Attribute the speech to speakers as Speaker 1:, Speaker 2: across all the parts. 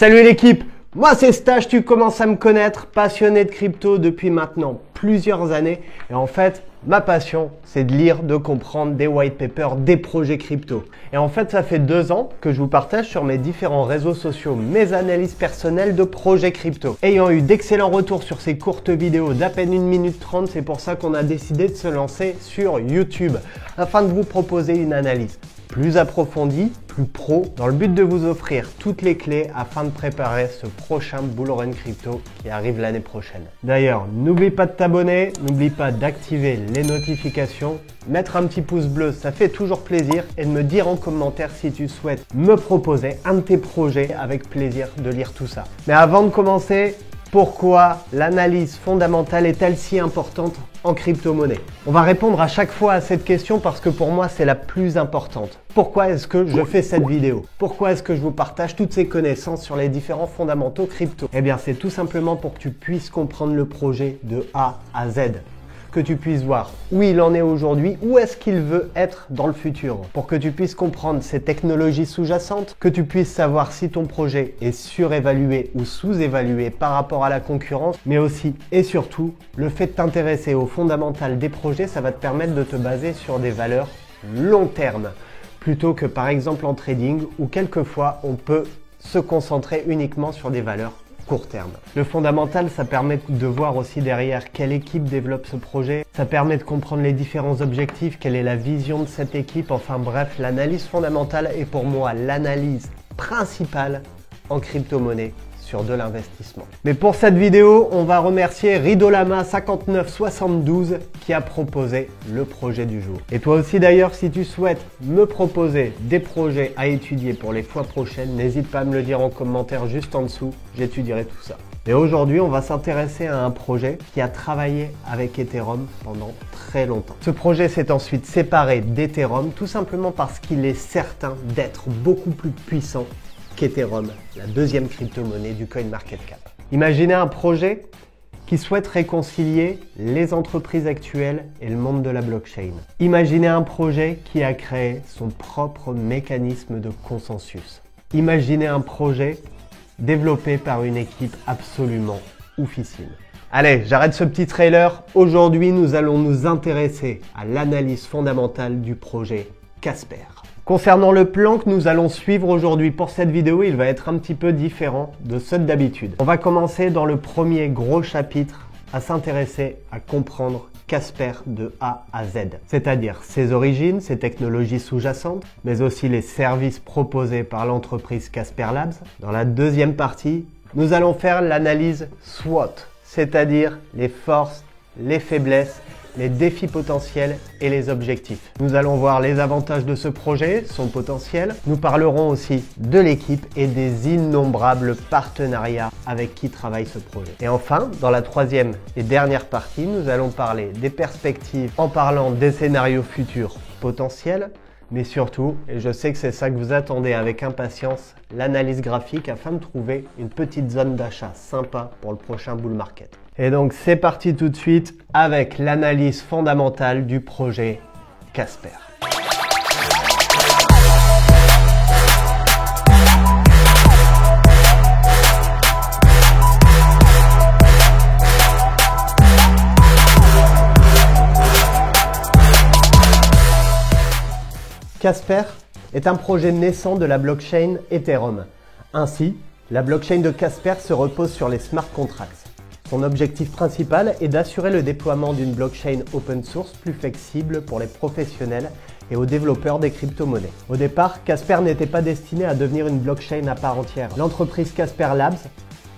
Speaker 1: Salut l'équipe, moi c'est Stache, tu commences à me connaître, passionné de crypto depuis maintenant plusieurs années. Et en fait, ma passion, c'est de lire, de comprendre des white papers, des projets crypto. Et en fait, ça fait 2 ans que je vous partage sur mes différents réseaux sociaux mes analyses personnelles de projets crypto. Ayant eu d'excellents retours sur ces courtes vidéos d'à peine 1 minute 30, c'est pour ça qu'on a décidé de se lancer sur YouTube afin de vous proposer une analyse plus approfondie, plus pro, dans le but de vous offrir toutes les clés afin de préparer ce prochain bull run crypto qui arrive l'année prochaine. D'ailleurs, n'oublie pas de t'abonner, n'oublie pas d'activer les notifications, mettre un petit pouce bleu, ça fait toujours plaisir, et de me dire en commentaire si tu souhaites me proposer un de tes projets, avec plaisir de lire tout ça. Mais avant de commencer, pourquoi l'analyse fondamentale est-elle si importante en crypto-monnaie? On va répondre à chaque fois à cette question parce que pour moi, c'est la plus importante. Pourquoi est-ce que je fais cette vidéo? Pourquoi est-ce que je vous partage toutes ces connaissances sur les différents fondamentaux crypto? Eh bien, c'est tout simplement pour que tu puisses comprendre le projet de A à Z. Que tu puisses voir où il en est aujourd'hui, où est-ce qu'il veut être dans le futur, pour que tu puisses comprendre ses technologies sous-jacentes, que tu puisses savoir si ton projet est surévalué ou sous-évalué par rapport à la concurrence, mais aussi et surtout, le fait de t'intéresser aux fondamentales des projets, ça va te permettre de te baser sur des valeurs long terme, plutôt que par exemple en trading, où quelquefois on peut se concentrer uniquement sur des valeurs court terme. Le fondamental, ça permet de voir aussi derrière quelle équipe développe ce projet. Ça permet de comprendre les différents objectifs, quelle est la vision de cette équipe. Enfin bref, l'analyse fondamentale est pour moi l'analyse principale en crypto-monnaie sur de l'investissement. Mais pour cette vidéo, on va remercier Ridolama5972 qui a proposé le projet du jour. Et toi aussi d'ailleurs, si tu souhaites me proposer des projets à étudier pour les fois prochaines, n'hésite pas à me le dire en commentaire juste en dessous, j'étudierai tout ça. Et aujourd'hui, on va s'intéresser à un projet qui a travaillé avec Ethereum pendant très longtemps. Ce projet s'est ensuite séparé d'Ethereum tout simplement parce qu'il est certain d'être beaucoup plus puissant qu'Ethereum, la deuxième crypto-monnaie du CoinMarketCap. Imaginez un projet qui souhaite réconcilier les entreprises actuelles et le monde de la blockchain. Imaginez un projet qui a créé son propre mécanisme de consensus. Imaginez un projet développé par une équipe absolument oufissime. Allez, j'arrête ce petit trailer. Aujourd'hui, nous allons nous intéresser à l'analyse fondamentale du projet Casper. Concernant le plan que nous allons suivre aujourd'hui pour cette vidéo, il va être un petit peu différent de ceux d'habitude. On va commencer dans le premier gros chapitre à s'intéresser à comprendre Casper de A à Z, c'est-à-dire ses origines, ses technologies sous-jacentes, mais aussi les services proposés par l'entreprise Casper Labs. Dans la deuxième partie, nous allons faire l'analyse SWOT, c'est-à-dire les forces, les faiblesses, les défis potentiels et les objectifs. Nous allons voir les avantages de ce projet, son potentiel. Nous parlerons aussi de l'équipe et des innombrables partenariats avec qui travaille ce projet. Et enfin, dans la troisième et dernière partie, nous allons parler des perspectives en parlant des scénarios futurs potentiels, mais surtout, et je sais que c'est ça que vous attendez avec impatience, l'analyse graphique afin de trouver une petite zone d'achat sympa pour le prochain bull market. Et donc c'est parti tout de suite avec l'analyse fondamentale du projet Casper. Casper est un projet naissant de la blockchain Ethereum. Ainsi, la blockchain de Casper se repose sur les smart contracts. Son objectif principal est d'assurer le déploiement d'une blockchain open source plus flexible pour les professionnels et aux développeurs des crypto-monnaies. Au départ, Casper n'était pas destiné à devenir une blockchain à part entière. L'entreprise Casper Labs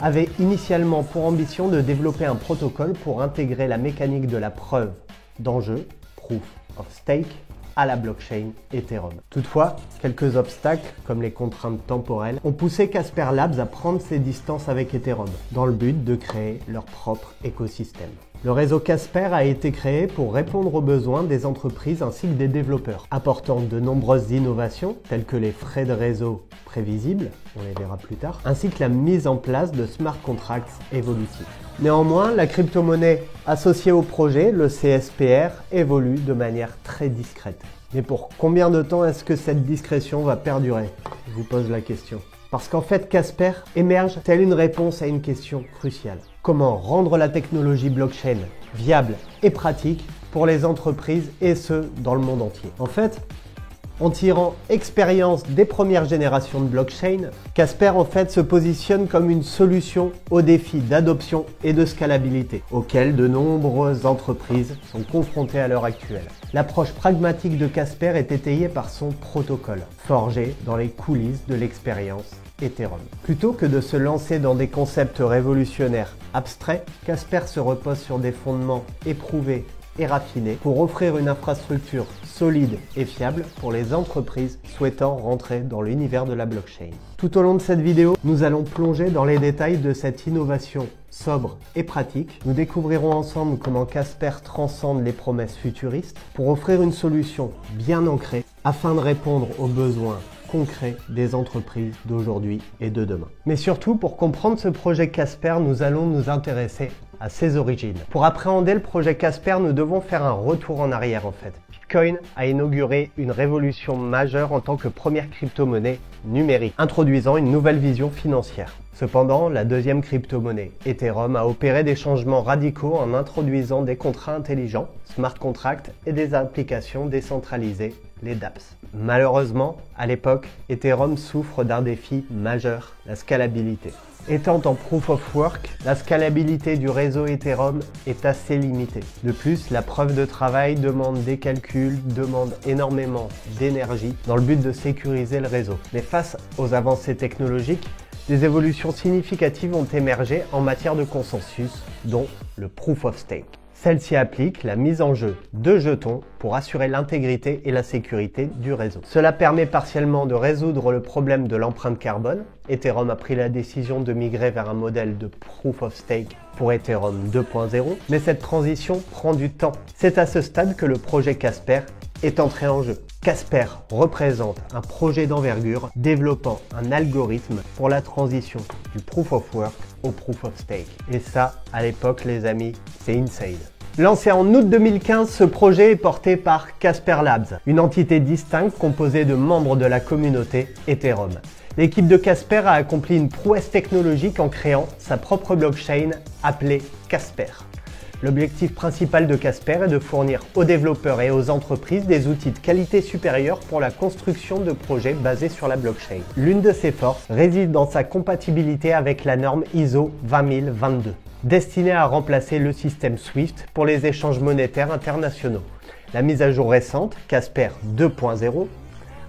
Speaker 1: avait initialement pour ambition de développer un protocole pour intégrer la mécanique de la preuve d'enjeu, Proof of Stake, à la blockchain Ethereum. Toutefois, quelques obstacles, comme les contraintes temporelles, ont poussé Casper Labs à prendre ses distances avec Ethereum, dans le but de créer leur propre écosystème. Le réseau Casper a été créé pour répondre aux besoins des entreprises ainsi que des développeurs, apportant de nombreuses innovations telles que les frais de réseau prévisibles, on les verra plus tard, ainsi que la mise en place de smart contracts évolutifs. Néanmoins, la crypto-monnaie associée au projet, le CSPR, évolue de manière très discrète. Mais pour combien de temps est-ce que cette discrétion va perdurer? Je vous pose la question. Parce qu'en fait, Casper émerge telle une réponse à une question cruciale. Comment rendre la technologie blockchain viable et pratique pour les entreprises et ce, dans le monde entier. En fait, en tirant expérience des premières générations de blockchain, Casper en fait se positionne comme une solution aux défis d'adoption et de scalabilité auxquels de nombreuses entreprises sont confrontées à l'heure actuelle. L'approche pragmatique de Casper est étayée par son protocole, forgé dans les coulisses de l'expérience Ethereum. Plutôt que de se lancer dans des concepts révolutionnaires abstraits, Casper se repose sur des fondements éprouvés et raffinés pour offrir une infrastructure solide et fiable pour les entreprises souhaitant rentrer dans l'univers de la blockchain. Tout au long de cette vidéo, nous allons plonger dans les détails de cette innovation sobre et pratique. Nous découvrirons ensemble comment Casper transcende les promesses futuristes pour offrir une solution bien ancrée afin de répondre aux besoins concrets des entreprises d'aujourd'hui et de demain. Mais surtout, pour comprendre ce projet Casper, nous allons nous intéresser à ses origines. Pour appréhender le projet Casper, nous devons faire un retour en arrière en fait. Bitcoin a inauguré une révolution majeure en tant que première crypto-monnaie numérique, introduisant une nouvelle vision financière. Cependant, la deuxième crypto-monnaie, Ethereum, a opéré des changements radicaux en introduisant des contrats intelligents, smart contracts et des applications décentralisées, les dApps. Malheureusement, à l'époque, Ethereum souffre d'un défi majeur, la scalabilité. Étant en Proof of Work, la scalabilité du réseau Ethereum est assez limitée. De plus, la preuve de travail demande des calculs, demande énormément d'énergie dans le but de sécuriser le réseau. Mais face aux avancées technologiques, des évolutions significatives ont émergé en matière de consensus, dont le Proof of Stake. Celle-ci applique la mise en jeu de jetons pour assurer l'intégrité et la sécurité du réseau. Cela permet partiellement de résoudre le problème de l'empreinte carbone. Ethereum a pris la décision de migrer vers un modèle de Proof of Stake pour Ethereum 2.0, mais cette transition prend du temps. C'est à ce stade que le projet Casper est entré en jeu. Casper représente un projet d'envergure développant un algorithme pour la transition du Proof of Work au Proof of Stake. Et ça, à l'époque, les amis, c'est insane. Lancé en août 2015, ce projet est porté par Casper Labs, une entité distincte composée de membres de la communauté Ethereum. L'équipe de Casper a accompli une prouesse technologique en créant sa propre blockchain appelée Casper. L'objectif principal de Casper est de fournir aux développeurs et aux entreprises des outils de qualité supérieure pour la construction de projets basés sur la blockchain. L'une de ses forces réside dans sa compatibilité avec la norme ISO 20022, destinée à remplacer le système SWIFT pour les échanges monétaires internationaux. La mise à jour récente, Casper 2.0,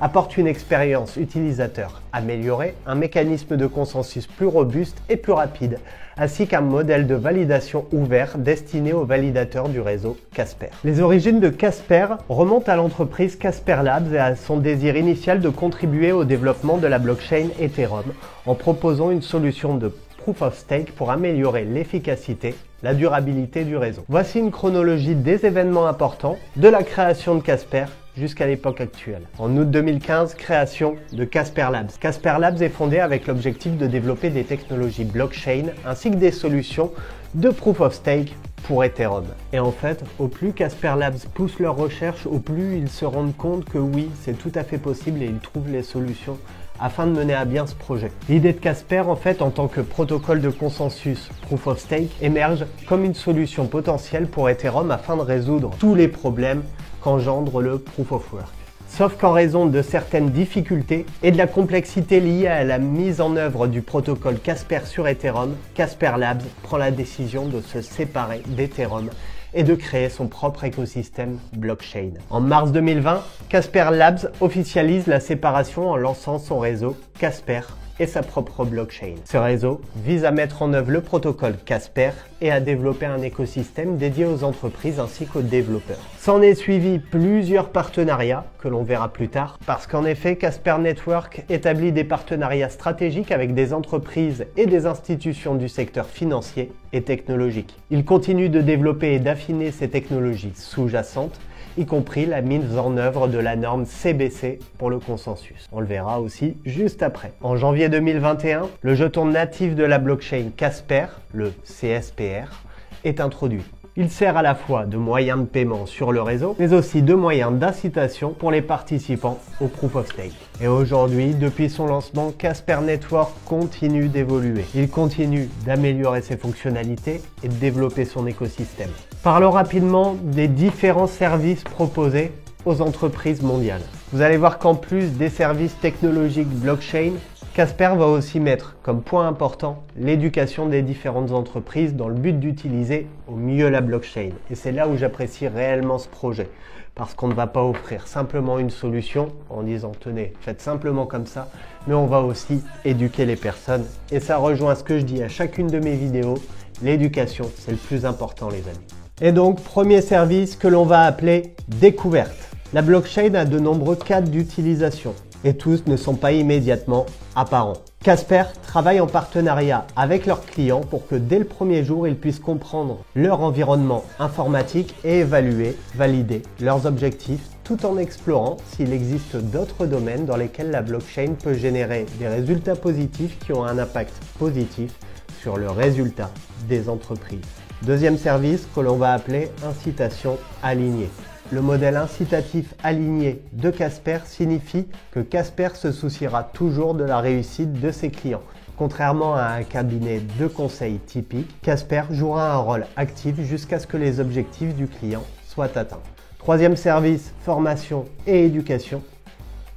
Speaker 1: apporte une expérience utilisateur améliorée, un mécanisme de consensus plus robuste et plus rapide, ainsi qu'un modèle de validation ouvert destiné aux validateurs du réseau Casper. Les origines de Casper remontent à l'entreprise Casper Labs et à son désir initial de contribuer au développement de la blockchain Ethereum en proposant une solution de Proof of Stake pour améliorer l'efficacité, la durabilité du réseau. Voici une chronologie des événements importants de la création de Casper jusqu'à l'époque actuelle. En août 2015, création de Casper Labs. Casper Labs est fondé avec l'objectif de développer des technologies blockchain ainsi que des solutions de Proof of Stake pour Ethereum. Et en fait, au plus Casper Labs pousse leurs recherches, au plus ils se rendent compte que oui, c'est tout à fait possible et ils trouvent les solutions afin de mener à bien ce projet. L'idée de Casper, en fait, en tant que protocole de consensus Proof of Stake, émerge comme une solution potentielle pour Ethereum afin de résoudre tous les problèmes qu'engendre le Proof of Work. Sauf qu'en raison de certaines difficultés et de la complexité liée à la mise en œuvre du protocole Casper sur Ethereum, Casper Labs prend la décision de se séparer d'Ethereum et de créer son propre écosystème blockchain. En mars 2020, Casper Labs officialise la séparation en lançant son réseau Casper et sa propre blockchain. Ce réseau vise à mettre en œuvre le protocole Casper et à développer un écosystème dédié aux entreprises ainsi qu'aux développeurs. S'en est suivi plusieurs partenariats que l'on verra plus tard, parce qu'en effet Casper Network établit des partenariats stratégiques avec des entreprises et des institutions du secteur financier et technologique. Il continue de développer et d'affiner ses technologies sous-jacentes, y compris la mise en œuvre de la norme CBC pour le consensus. On le verra aussi juste après. En janvier 2021, le jeton natif de la blockchain Casper, le CSPR, est introduit. Il sert à la fois de moyen de paiement sur le réseau, mais aussi de moyen d'incitation pour les participants au Proof of Stake. Et aujourd'hui, depuis son lancement, Casper Network continue d'évoluer. Il continue d'améliorer ses fonctionnalités et de développer son écosystème. Parlons rapidement des différents services proposés aux entreprises mondiales. Vous allez voir qu'en plus des services technologiques blockchain, Casper va aussi mettre comme point important l'éducation des différentes entreprises dans le but d'utiliser au mieux la blockchain. Et c'est là où j'apprécie réellement ce projet. Parce qu'on ne va pas offrir simplement une solution en disant tenez, faites simplement comme ça, mais on va aussi éduquer les personnes. Et ça rejoint ce que je dis à chacune de mes vidéos, l'éducation c'est le plus important les amis. Et donc premier service que l'on va appeler découverte. La blockchain a de nombreux cas d'utilisation et tous ne sont pas immédiatement apparents. Casper travaille en partenariat avec leurs clients pour que dès le premier jour, ils puissent comprendre leur environnement informatique et évaluer, valider leurs objectifs tout en explorant s'il existe d'autres domaines dans lesquels la blockchain peut générer des résultats positifs qui ont un impact positif sur le résultat des entreprises. Deuxième service que l'on va appeler incitation alignée. Le modèle incitatif aligné de Casper signifie que Casper se souciera toujours de la réussite de ses clients. Contrairement à un cabinet de conseil typique, Casper jouera un rôle actif jusqu'à ce que les objectifs du client soient atteints. Troisième service, formation et éducation.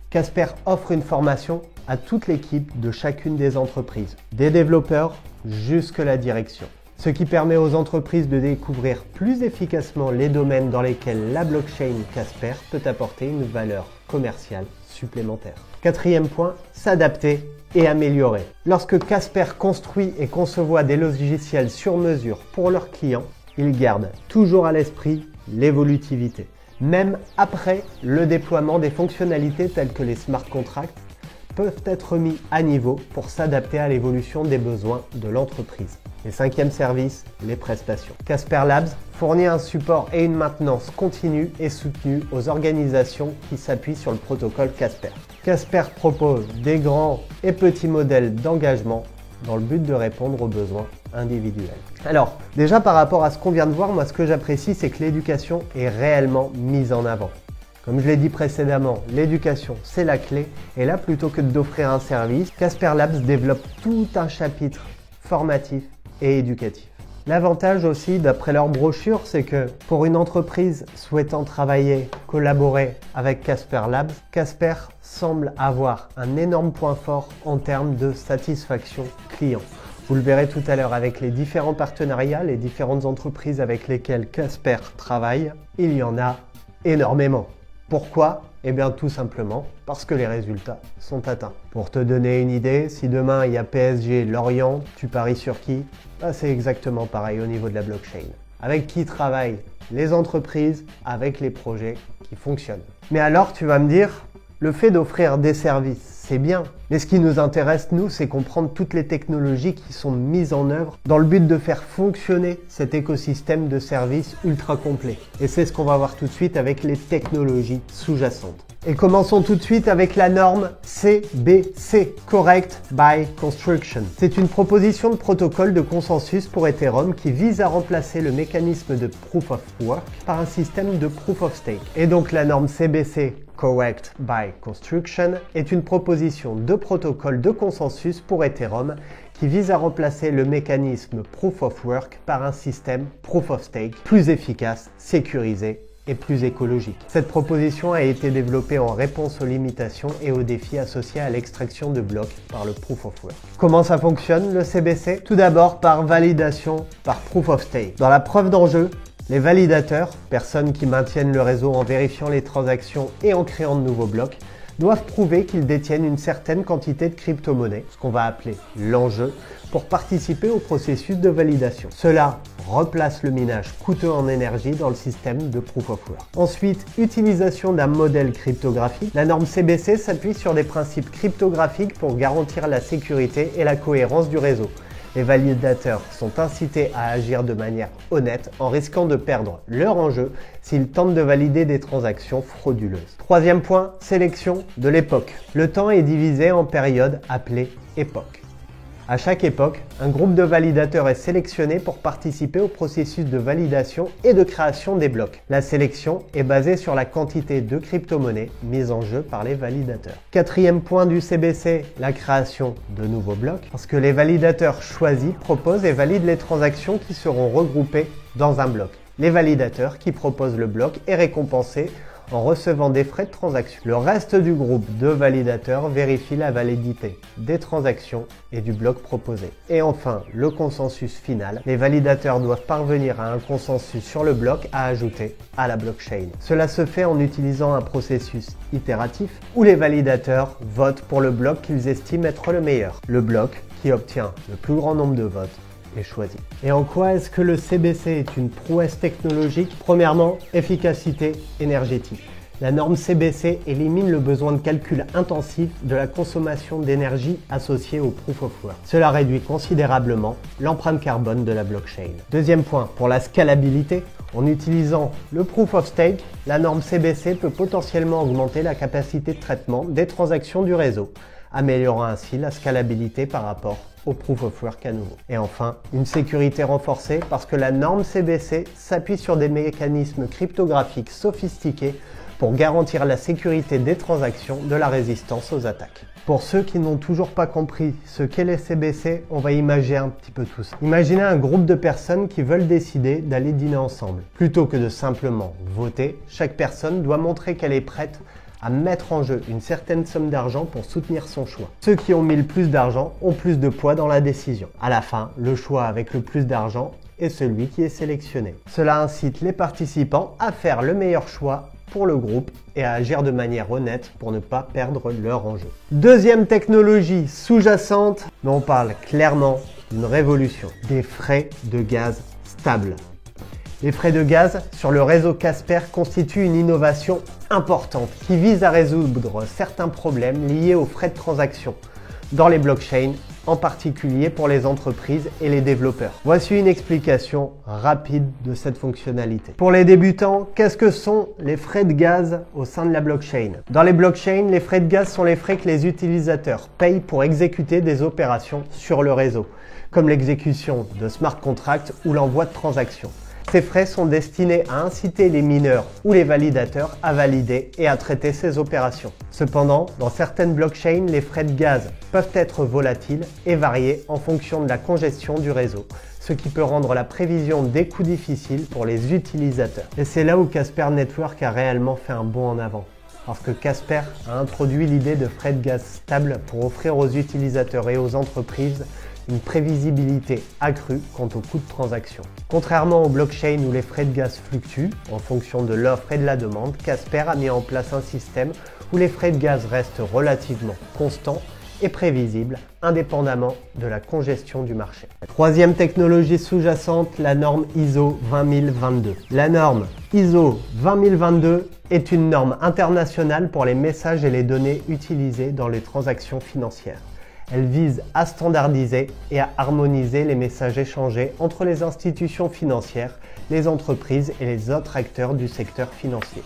Speaker 1: Casper offre une formation à toute l'équipe de chacune des entreprises, des développeurs jusqu'à la direction. Ce qui permet aux entreprises de découvrir plus efficacement les domaines dans lesquels la blockchain Casper peut apporter une valeur commerciale supplémentaire. Quatrième point, s'adapter et améliorer. Lorsque Casper construit et conçoit des logiciels sur mesure pour leurs clients, ils gardent toujours à l'esprit l'évolutivité. Même après le déploiement des fonctionnalités telles que les smart contracts peuvent être mis à niveau pour s'adapter à l'évolution des besoins de l'entreprise. Et cinquième service, les prestations. Casper Labs fournit un support et une maintenance continue et soutenue aux organisations qui s'appuient sur le protocole Casper. Casper propose des grands et petits modèles d'engagement dans le but de répondre aux besoins individuels. Alors, déjà par rapport à ce qu'on vient de voir, moi ce que j'apprécie, c'est que l'éducation est réellement mise en avant. Comme je l'ai dit précédemment, l'éducation c'est la clé et là plutôt que d'offrir un service, Casper Labs développe tout un chapitre formatif et éducatif. L'avantage aussi d'après leur brochure, c'est que pour une entreprise souhaitant travailler, collaborer avec Casper Labs, Casper semble avoir un énorme point fort en termes de satisfaction client. Vous le verrez tout à l'heure avec les différents partenariats, les différentes entreprises avec lesquelles Casper travaille, il y en a énormément. Pourquoi ? Eh bien tout simplement parce que les résultats sont atteints. Pour te donner une idée, si demain il y a PSG Lorient, tu paries sur qui ? C'est exactement pareil au niveau de la blockchain. Avec qui travaillent les entreprises, avec les projets qui fonctionnent. Mais alors tu vas me dire, le fait d'offrir des services, c'est bien. Mais ce qui nous intéresse, nous, c'est comprendre toutes les technologies qui sont mises en œuvre dans le but de faire fonctionner cet écosystème de services ultra complet. Et c'est ce qu'on va voir tout de suite avec les technologies sous-jacentes. Et commençons tout de suite avec la norme CBC, Correct by Construction. C'est une proposition de protocole de consensus pour Ethereum qui vise à remplacer le mécanisme de Proof of Work par un système de Proof of Stake. Et donc la norme CBC, Correct by Construction, est une proposition de protocole de consensus pour Ethereum qui vise à remplacer le mécanisme Proof of Work par un système Proof of Stake plus efficace, sécurisé et plus écologique. Cette proposition a été développée en réponse aux limitations et aux défis associés à l'extraction de blocs par le Proof of Work. Comment ça fonctionne le CBC ? Tout d'abord par validation par Proof of Stake. Dans la preuve d'enjeu, les validateurs, personnes qui maintiennent le réseau en vérifiant les transactions et en créant de nouveaux blocs, doivent prouver qu'ils détiennent une certaine quantité de crypto-monnaie, ce qu'on va appeler l'enjeu, pour participer au processus de validation. Cela replace le minage coûteux en énergie dans le système de Proof of Work. Ensuite, utilisation d'un modèle cryptographique. La norme CBC s'appuie sur des principes cryptographiques pour garantir la sécurité et la cohérence du réseau. Les validateurs sont incités à agir de manière honnête en risquant de perdre leur enjeu s'ils tentent de valider des transactions frauduleuses. Troisième point, sélection de l'époque. Le temps est divisé en périodes appelées époques. À chaque époque, un groupe de validateurs est sélectionné pour participer au processus de validation et de création des blocs. La sélection est basée sur la quantité de crypto-monnaies mises en jeu par les validateurs. Quatrième point du CBC, la création de nouveaux blocs, parce que les validateurs choisis proposent et valident les transactions qui seront regroupées dans un bloc. Les validateurs qui proposent le bloc est récompensé en recevant des frais de transaction. Le reste du groupe de validateurs vérifie la validité des transactions et du bloc proposé. Et enfin, le consensus final. Les validateurs doivent parvenir à un consensus sur le bloc à ajouter à la blockchain. Cela se fait en utilisant un processus itératif où les validateurs votent pour le bloc qu'ils estiment être le meilleur. Le bloc qui obtient le plus grand nombre de votes est choisi. Et en quoi est-ce que le CBC est une prouesse technologique? Premièrement, efficacité énergétique. La norme CBC élimine le besoin de calcul intensif de la consommation d'énergie associée au Proof of Work. Cela réduit considérablement l'empreinte carbone de la blockchain. Deuxième point, pour la scalabilité, en utilisant le Proof of Stake, la norme CBC peut potentiellement augmenter la capacité de traitement des transactions du réseau, améliorant ainsi la scalabilité par rapport au Proof of Work à nouveau. Et enfin, une sécurité renforcée parce que la norme CBC s'appuie sur des mécanismes cryptographiques sophistiqués pour garantir la sécurité des transactions de la résistance aux attaques. Pour ceux qui n'ont toujours pas compris ce qu'est les CBC, on va imaginer un petit peu tous. Imaginez un groupe de personnes qui veulent décider d'aller dîner ensemble. Plutôt que de simplement voter, chaque personne doit montrer qu'elle est prête à mettre en jeu une certaine somme d'argent pour soutenir son choix. Ceux qui ont mis le plus d'argent ont plus de poids dans la décision. À la fin, le choix avec le plus d'argent est celui qui est sélectionné. Cela incite les participants à faire le meilleur choix pour le groupe et à agir de manière honnête pour ne pas perdre leur enjeu. Deuxième technologie sous-jacente, mais on parle clairement d'une révolution, des frais de gaz stables. Les frais de gaz sur le réseau Casper constituent une innovation importante qui vise à résoudre certains problèmes liés aux frais de transaction dans les blockchains, en particulier pour les entreprises et les développeurs. Voici une explication rapide de cette fonctionnalité. Pour les débutants, qu'est-ce que sont les frais de gaz au sein de la blockchain? Dans les blockchains, les frais de gaz sont les frais que les utilisateurs payent pour exécuter des opérations sur le réseau, comme l'exécution de smart contracts ou l'envoi de transactions. Ces frais sont destinés à inciter les mineurs ou les validateurs à valider et à traiter ces opérations. Cependant, dans certaines blockchains, les frais de gaz peuvent être volatiles et varier en fonction de la congestion du réseau, ce qui peut rendre la prévision des coûts difficiles pour les utilisateurs. Et c'est là où Casper Network a réellement fait un bond en avant. Parce que Casper a introduit l'idée de frais de gaz stables pour offrir aux utilisateurs et aux entreprises une prévisibilité accrue quant au coût de transaction. Contrairement aux blockchains où les frais de gaz fluctuent en fonction de l'offre et de la demande, Casper a mis en place un système où les frais de gaz restent relativement constants et prévisibles, indépendamment de la congestion du marché. Troisième technologie sous-jacente, la norme ISO 20022. La norme ISO 20022 est une norme internationale pour les messages et les données utilisées dans les transactions financières. Elle vise à standardiser et à harmoniser les messages échangés entre les institutions financières, les entreprises et les autres acteurs du secteur financier.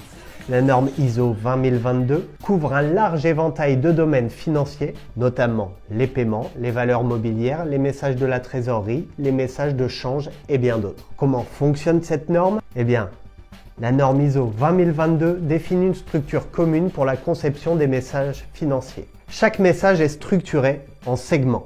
Speaker 1: La norme ISO 20022 couvre un large éventail de domaines financiers, notamment les paiements, les valeurs mobilières, les messages de la trésorerie, les messages de change et bien d'autres. Comment fonctionne cette norme? Eh bien, la norme ISO 20022 définit une structure commune pour la conception des messages financiers. Chaque message est structuré en segments,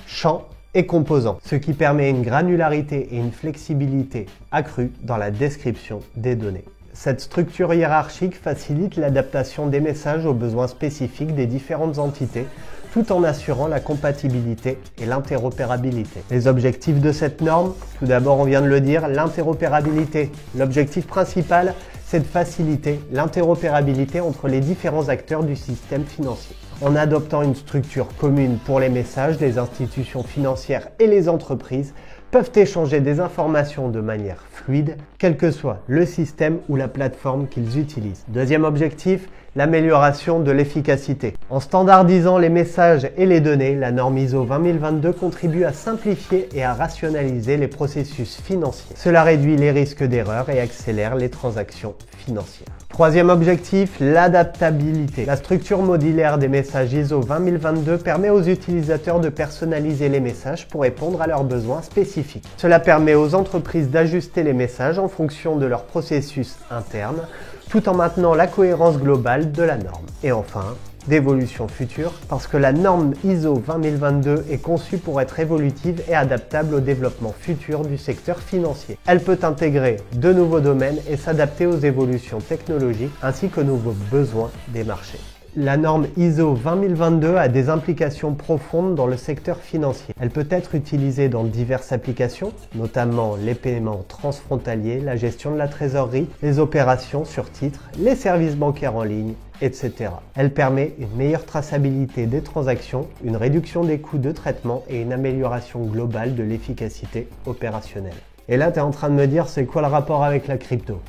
Speaker 1: champs et composants, ce qui permet une granularité et une flexibilité accrue dans la description des données. Cette structure hiérarchique facilite l'adaptation des messages aux besoins spécifiques des différentes entités, tout en assurant la compatibilité et l'interopérabilité. Les objectifs de cette norme, tout d'abord on vient de le dire, l'interopérabilité. L'objectif principal, c'est de faciliter l'interopérabilité entre les différents acteurs du système financier. En adoptant une structure commune pour les messages, les institutions financières et les entreprises peuvent échanger des informations de manière fluide, quel que soit le système ou la plateforme qu'ils utilisent. Deuxième objectif, l'amélioration de l'efficacité. En standardisant les messages et les données, la norme ISO 20022 contribue à simplifier et à rationaliser les processus financiers. Cela réduit les risques d'erreur et accélère les transactions financières. Troisième objectif, l'adaptabilité. La structure modulaire des messages ISO 20022 permet aux utilisateurs de personnaliser les messages pour répondre à leurs besoins spécifiques. Cela permet aux entreprises d'ajuster les messages en fonction de leur processus interne, tout en maintenant la cohérence globale de la norme. Et enfin, d'évolution future, parce que la norme ISO 20022 est conçue pour être évolutive et adaptable au développement futur du secteur financier. Elle peut intégrer de nouveaux domaines et s'adapter aux évolutions technologiques ainsi qu'aux nouveaux besoins des marchés. La norme ISO 20022 a des implications profondes dans le secteur financier. Elle peut être utilisée dans diverses applications, notamment les paiements transfrontaliers, la gestion de la trésorerie, les opérations sur titre, les services bancaires en ligne, etc. Elle permet une meilleure traçabilité des transactions, une réduction des coûts de traitement et une amélioration globale de l'efficacité opérationnelle. Et là, tu es en train de me dire, c'est quoi le rapport avec la crypto ?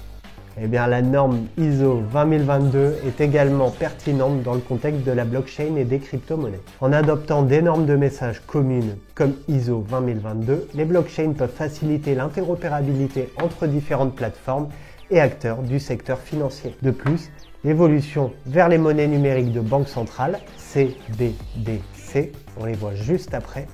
Speaker 1: Eh bien, la norme ISO 20022 est également pertinente dans le contexte de la blockchain et des crypto-monnaies. En adoptant des normes de messages communes comme ISO 20022, les blockchains peuvent faciliter l'interopérabilité entre différentes plateformes et acteurs du secteur financier. De plus, l'évolution vers les monnaies numériques de banque centrale, CBDC, on les voit juste après,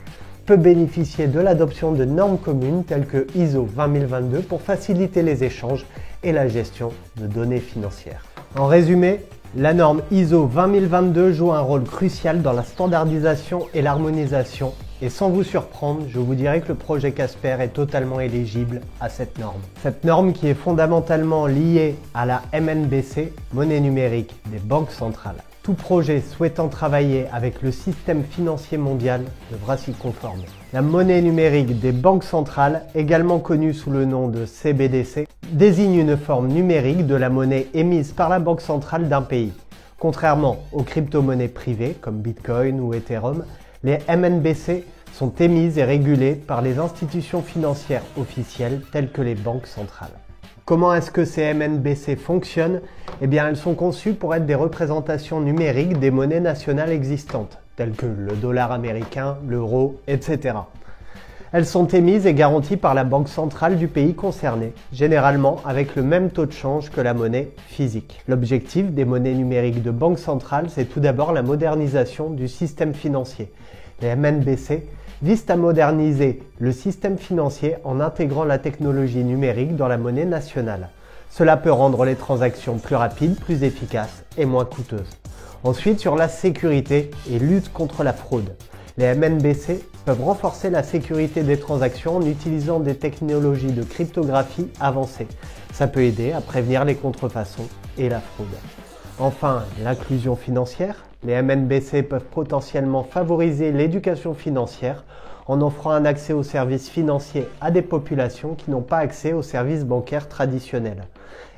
Speaker 1: peut bénéficier de l'adoption de normes communes telles que ISO 20022 pour faciliter les échanges et la gestion de données financières. En résumé, la norme ISO 20022 joue un rôle crucial dans la standardisation et l'harmonisation, et sans vous surprendre, je vous dirais que le projet Casper est totalement éligible à cette norme. Cette norme qui est fondamentalement liée à la MNBC, monnaie numérique des banques centrales. Tout projet souhaitant travailler avec le système financier mondial devra s'y conformer. La monnaie numérique des banques centrales, également connue sous le nom de CBDC, désigne une forme numérique de la monnaie émise par la banque centrale d'un pays. Contrairement aux crypto-monnaies privées comme Bitcoin ou Ethereum, les MNBC sont émises et régulées par les institutions financières officielles telles que les banques centrales. Comment est-ce que ces MNBC fonctionnent ? Eh bien, elles sont conçues pour être des représentations numériques des monnaies nationales existantes, telles que le dollar américain, l'euro, etc. Elles sont émises et garanties par la banque centrale du pays concerné, généralement avec le même taux de change que la monnaie physique. L'objectif des monnaies numériques de banque centrale, c'est tout d'abord la modernisation du système financier. Les MNBC visent à moderniser le système financier en intégrant la technologie numérique dans la monnaie nationale. Cela peut rendre les transactions plus rapides, plus efficaces et moins coûteuses. Ensuite, sur la sécurité et lutte contre la fraude. Les MNBC peuvent renforcer la sécurité des transactions en utilisant des technologies de cryptographie avancées. Ça peut aider à prévenir les contrefaçons et la fraude. Enfin, l'inclusion financière. Les MNBC peuvent potentiellement favoriser l'éducation financière en offrant un accès aux services financiers à des populations qui n'ont pas accès aux services bancaires traditionnels.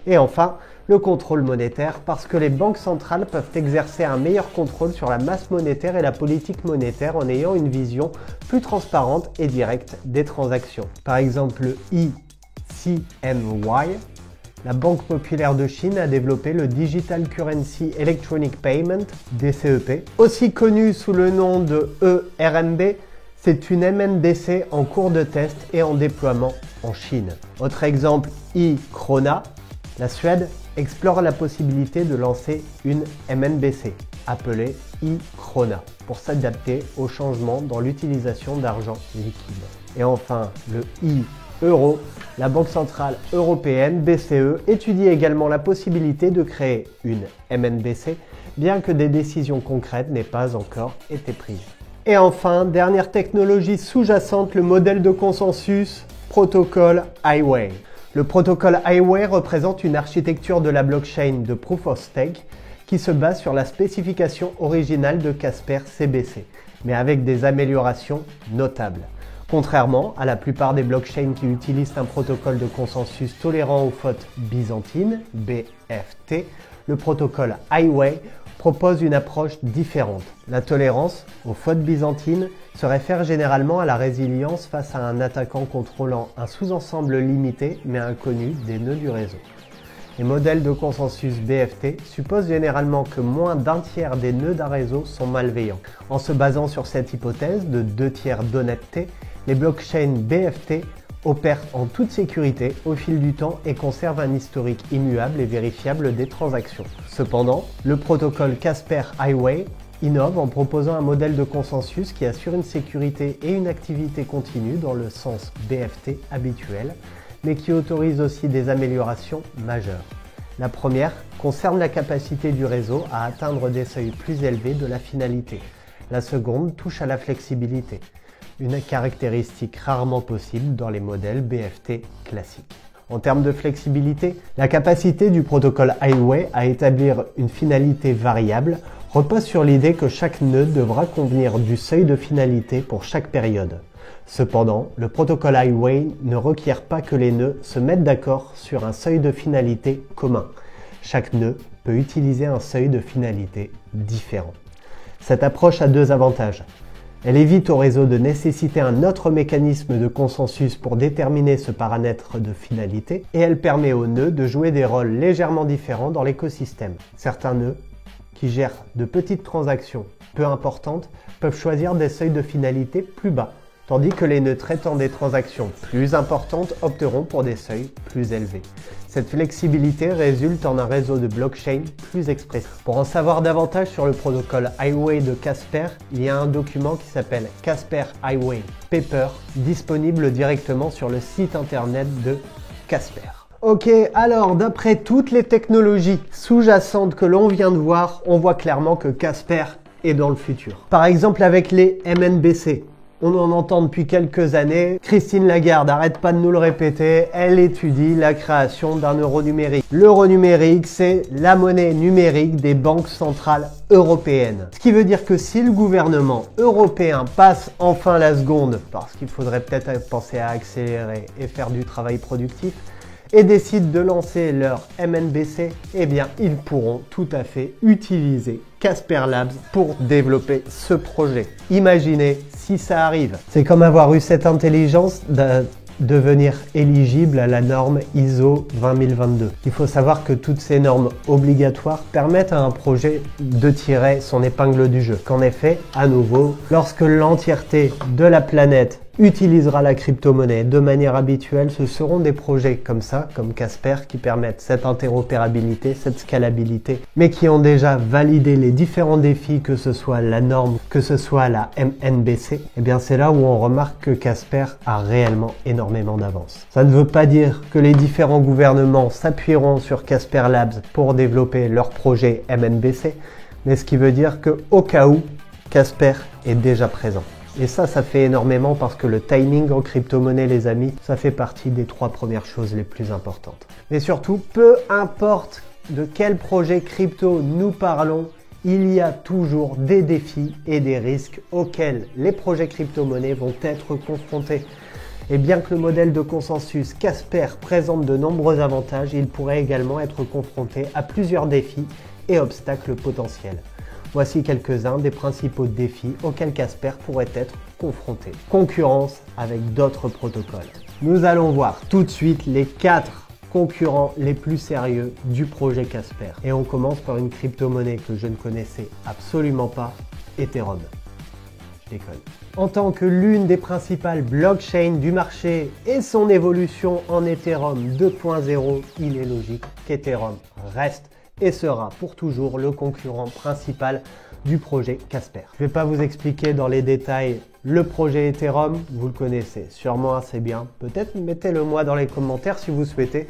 Speaker 1: Et enfin, le contrôle monétaire, parce que les banques centrales peuvent exercer un meilleur contrôle sur la masse monétaire et la politique monétaire en ayant une vision plus transparente et directe des transactions. Par exemple, le eCNY, la Banque populaire de Chine a développé le Digital Currency Electronic Payment, DCEP. Aussi connu sous le nom de ERMB, c'est une MNBC en cours de test et en déploiement en Chine. Autre exemple, e-Krona, la Suède explore la possibilité de lancer une MNBC appelée e-Krona pour s'adapter aux changements dans l'utilisation d'argent liquide. Et enfin, le euro, la Banque centrale européenne, BCE, étudie également la possibilité de créer une MNBC, bien que des décisions concrètes n'aient pas encore été prises. Et enfin, dernière technologie sous-jacente, le modèle de consensus, protocole Highway. Le protocole Highway représente une architecture de la blockchain de Proof of Stake qui se base sur la spécification originale de Casper CBC, mais avec des améliorations notables. Contrairement à la plupart des blockchains qui utilisent un protocole de consensus tolérant aux fautes byzantines, BFT, le protocole Highway propose une approche différente. La tolérance aux fautes byzantines se réfère généralement à la résilience face à un attaquant contrôlant un sous-ensemble limité mais inconnu des nœuds du réseau. Les modèles de consensus BFT supposent généralement que moins d'un tiers des nœuds d'un réseau sont malveillants. En se basant sur cette hypothèse de 2 tiers d'honnêteté, les blockchains BFT opèrent en toute sécurité au fil du temps et conservent un historique immuable et vérifiable des transactions. Cependant, le protocole Casper Highway innove en proposant un modèle de consensus qui assure une sécurité et une activité continue dans le sens BFT habituel, mais qui autorise aussi des améliorations majeures. La première concerne la capacité du réseau à atteindre des seuils plus élevés de la finalité. La seconde touche à la flexibilité, une caractéristique rarement possible dans les modèles BFT classiques. En termes de flexibilité, la capacité du protocole Highway à établir une finalité variable repose sur l'idée que chaque nœud devra convenir du seuil de finalité pour chaque période. Cependant, le protocole Highway ne requiert pas que les nœuds se mettent d'accord sur un seuil de finalité commun. Chaque nœud peut utiliser un seuil de finalité différent. Cette approche a 2 avantages. Elle évite au réseau de nécessiter un autre mécanisme de consensus pour déterminer ce paramètre de finalité et elle permet aux nœuds de jouer des rôles légèrement différents dans l'écosystème. Certains nœuds, qui gèrent de petites transactions peu importantes, peuvent choisir des seuils de finalité plus bas, tandis que les nœuds traitant des transactions plus importantes opteront pour des seuils plus élevés. Cette flexibilité résulte en un réseau de blockchain plus expressif. Pour en savoir davantage sur le protocole Highway de Casper, il y a un document qui s'appelle Casper Highway Paper, disponible directement sur le site internet de Casper. Ok, alors d'après toutes les technologies sous-jacentes que l'on vient de voir, on voit clairement que Casper est dans le futur. Par exemple avec les MNBC. On en entend depuis quelques années. Christine Lagarde n'arrête pas de nous le répéter. Elle étudie la création d'un euro numérique. L'euro numérique, c'est la monnaie numérique des banques centrales européennes. Ce qui veut dire que si le gouvernement européen passe enfin la seconde, parce qu'il faudrait peut-être penser à accélérer et faire du travail productif, et décident de lancer leur MNBC, eh bien, ils pourront tout à fait utiliser Casper Labs pour développer ce projet. Imaginez si ça arrive. C'est comme avoir eu cette intelligence de devenir éligible à la norme ISO 20022. Il faut savoir que toutes ces normes obligatoires permettent à un projet de tirer son épingle du jeu. Qu'en effet, à nouveau, lorsque l'entièreté de la planète utilisera la crypto-monnaie de manière habituelle, ce seront des projets comme ça, comme Casper, qui permettent cette interopérabilité, cette scalabilité, mais qui ont déjà validé les différents défis, que ce soit la norme, que ce soit la MNBC. Eh bien, c'est là où on remarque que Casper a réellement énormément d'avance. Ça ne veut pas dire que les différents gouvernements s'appuieront sur Casper Labs pour développer leur projet MNBC, mais ce qui veut dire que au cas où, Casper est déjà présent. Et ça fait énormément parce que le timing en crypto-monnaie, les amis, ça fait partie des 3 premières choses les plus importantes. Mais surtout, peu importe de quel projet crypto nous parlons, il y a toujours des défis et des risques auxquels les projets crypto-monnaies vont être confrontés. Et bien que le modèle de consensus Casper présente de nombreux avantages, il pourrait également être confronté à plusieurs défis et obstacles potentiels. Voici quelques-uns des principaux défis auxquels Casper pourrait être confronté. Concurrence avec d'autres protocoles. Nous allons voir tout de suite les 4 concurrents les plus sérieux du projet Casper. Et on commence par une crypto-monnaie que je ne connaissais absolument pas, Ethereum. Je déconne. En tant que l'une des principales blockchains du marché et son évolution en Ethereum 2.0, il est logique qu'Ethereum reste et sera pour toujours le concurrent principal du projet Casper. Je ne vais pas vous expliquer dans les détails le projet Ethereum, vous le connaissez sûrement assez bien. Peut-être mettez-le moi dans les commentaires si vous souhaitez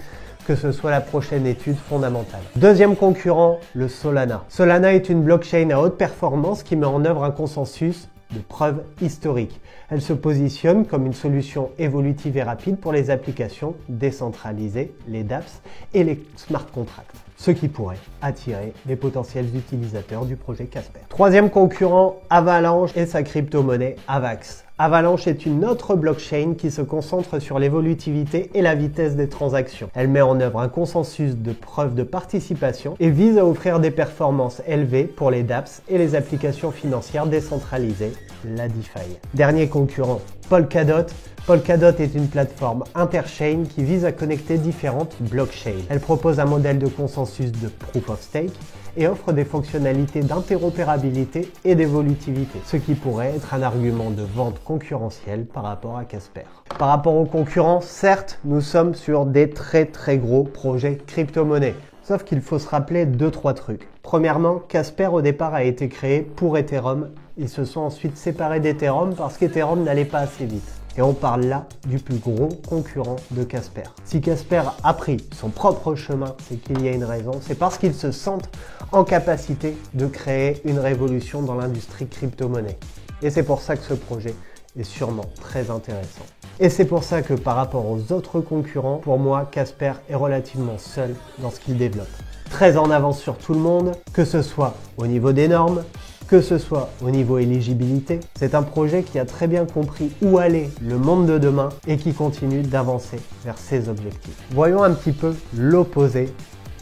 Speaker 1: que ce soit la prochaine étude fondamentale. Deuxième concurrent, le Solana. Solana est une blockchain à haute performance qui met en œuvre un consensus de preuve historique. Elle se positionne comme une solution évolutive et rapide pour les applications décentralisées, les dApps et les smart contracts. ce qui pourrait attirer les potentiels utilisateurs du projet Casper. Troisième concurrent, Avalanche et sa crypto-monnaie Avax. Avalanche est une autre blockchain qui se concentre sur l'évolutivité et la vitesse des transactions. Elle met en œuvre un consensus de preuve de participation et vise à offrir des performances élevées pour les dApps et les applications financières décentralisées, la DeFi. Dernier concurrent, Polkadot. Polkadot est une plateforme interchain qui vise à connecter différentes blockchains. Elle propose un modèle de consensus de Proof of Stake et offre des fonctionnalités d'interopérabilité et d'évolutivité, ce qui pourrait être un argument de vente concurrentiel par rapport à Casper. Par rapport aux concurrents, certes, nous sommes sur des très gros projets crypto-monnaies. Sauf qu'il faut se rappeler 2-3 trucs. Premièrement, Casper au départ a été créé pour Ethereum. Ils se sont ensuite séparés d'Ethereum parce qu'Ethereum n'allait pas assez vite. Et on parle là du plus gros concurrent de Casper. Si Casper a pris son propre chemin, c'est qu'il y a une raison. C'est parce qu'ils se sentent en capacité de créer une révolution dans l'industrie crypto-monnaie. Et c'est pour ça que ce projet est sûrement très intéressant. Et c'est pour ça que par rapport aux autres concurrents, pour moi, Casper est relativement seul dans ce qu'il développe. Très en avance sur tout le monde, que ce soit au niveau des normes, que ce soit au niveau éligibilité. C'est un projet qui a très bien compris où allait le monde de demain et qui continue d'avancer vers ses objectifs. Voyons un petit peu l'opposé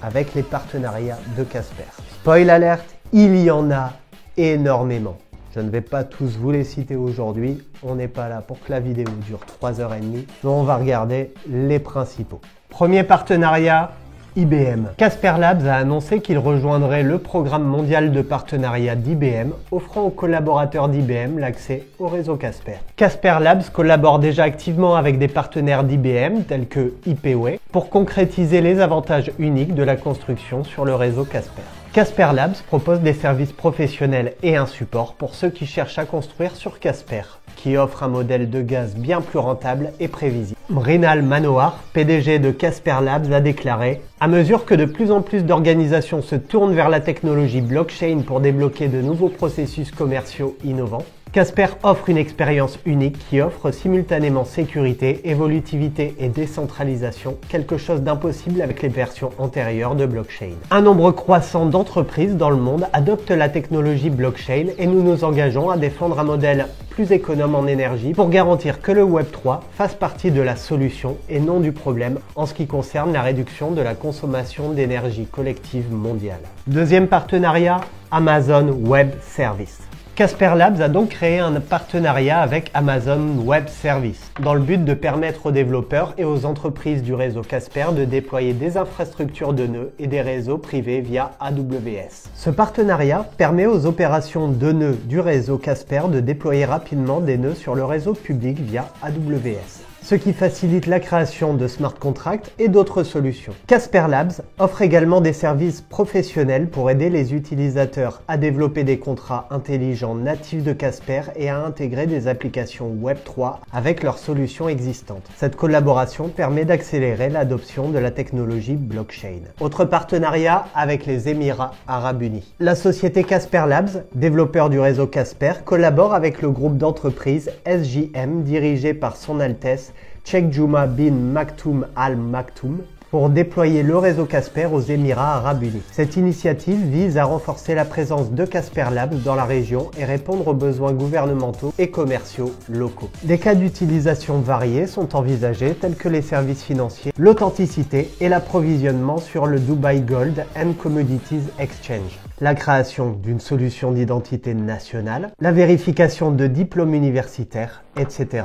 Speaker 1: avec les partenariats de Casper. Spoil alert, il y en a énormément. Je ne vais pas tous vous les citer aujourd'hui, on n'est pas là pour que la vidéo dure 3h30, mais on va regarder les principaux. Premier partenariat, IBM. Casper Labs a annoncé qu'il rejoindrait le programme mondial de partenariat d'IBM, offrant aux collaborateurs d'IBM l'accès au réseau Casper. Casper Labs collabore déjà activement avec des partenaires d'IBM tels que IPway pour concrétiser les avantages uniques de la construction sur le réseau Casper. Casper Labs propose des services professionnels et un support pour ceux qui cherchent à construire sur Casper, qui offre un modèle de gaz bien plus rentable et prévisible. Mrinal Manohar, PDG de Casper Labs, a déclaré « À mesure que de plus en plus d'organisations se tournent vers la technologie blockchain pour débloquer de nouveaux processus commerciaux innovants, Casper offre une expérience unique qui offre simultanément sécurité, évolutivité et décentralisation, quelque chose d'impossible avec les versions antérieures de blockchain. Un nombre croissant d'entreprises dans le monde adoptent la technologie blockchain et nous nous engageons à défendre un modèle plus économe en énergie pour garantir que le Web3 fasse partie de la solution et non du problème en ce qui concerne la réduction de la consommation d'énergie collective mondiale. Deuxième partenariat, Amazon Web Services. Casper Labs a donc créé un partenariat avec Amazon Web Services dans le but de permettre aux développeurs et aux entreprises du réseau Casper de déployer des infrastructures de nœuds et des réseaux privés via AWS. Ce partenariat permet aux opérations de nœuds du réseau Casper de déployer rapidement des nœuds sur le réseau public via AWS, ce qui facilite la création de smart contracts et d'autres solutions. Casper Labs offre également des services professionnels pour aider les utilisateurs à développer des contrats intelligents natifs de Casper et à intégrer des applications Web3 avec leurs solutions existantes. Cette collaboration permet d'accélérer l'adoption de la technologie blockchain. Autre partenariat avec les Émirats Arabes Unis. La société Casper Labs, développeur du réseau Casper, collabore avec le groupe d'entreprises SJM dirigé par Son Altesse Sheikh Juma bin Maktoum Al Maktoum pour déployer le réseau Casper aux Émirats Arabes Unis. Cette initiative vise à renforcer la présence de Casper Labs dans la région et répondre aux besoins gouvernementaux et commerciaux locaux. Des cas d'utilisation variés sont envisagés tels que les services financiers, l'authenticité et l'approvisionnement sur le Dubai Gold and Commodities Exchange, la création d'une solution d'identité nationale, la vérification de diplômes universitaires, etc.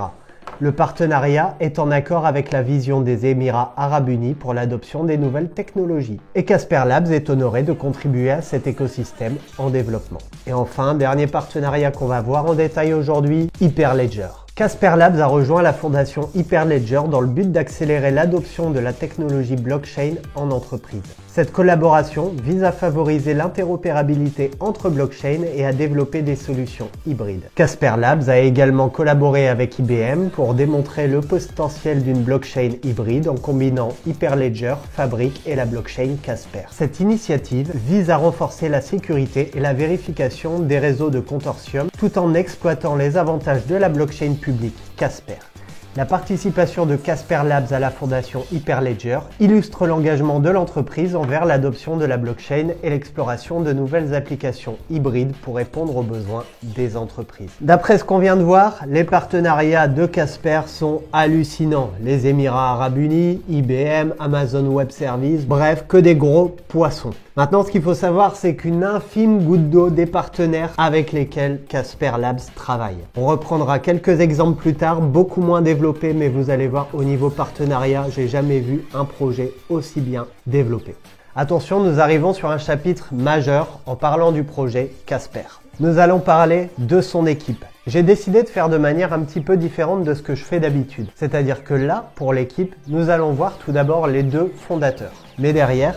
Speaker 1: Le partenariat est en accord avec la vision des Émirats Arabes Unis pour l'adoption des nouvelles technologies. Et Casper Labs est honoré de contribuer à cet écosystème en développement. Et enfin, dernier partenariat qu'on va voir en détail aujourd'hui, Hyperledger. Casper Labs a rejoint la fondation Hyperledger dans le but d'accélérer l'adoption de la technologie blockchain en entreprise. Cette collaboration vise à favoriser l'interopérabilité entre blockchains et à développer des solutions hybrides. Casper Labs a également collaboré avec IBM pour démontrer le potentiel d'une blockchain hybride en combinant Hyperledger, Fabric et la blockchain Casper. Cette initiative vise à renforcer la sécurité et la vérification des réseaux de consortium tout en exploitant les avantages de la blockchain public Casper. La participation de Casper Labs à la fondation Hyperledger illustre l'engagement de l'entreprise envers l'adoption de la blockchain et l'exploration de nouvelles applications hybrides pour répondre aux besoins des entreprises. D'après ce qu'on vient de voir, les partenariats de Casper sont hallucinants. Les Émirats Arabes Unis, IBM, Amazon Web Services, bref, que des gros poissons. Maintenant, ce qu'il faut savoir, c'est qu'une infime goutte d'eau des partenaires avec lesquels Casper Labs travaille. On reprendra quelques exemples plus tard, beaucoup moins développés, mais vous allez voir, au niveau partenariat, j'ai jamais vu un projet aussi bien développé. Attention, nous arrivons sur un chapitre majeur en parlant du projet Casper. Nous allons parler de son équipe. J'ai décidé de faire de manière un petit peu différente de ce que je fais d'habitude. C'est-à-dire que là, pour l'équipe, nous allons voir tout d'abord les deux fondateurs. Mais derrière,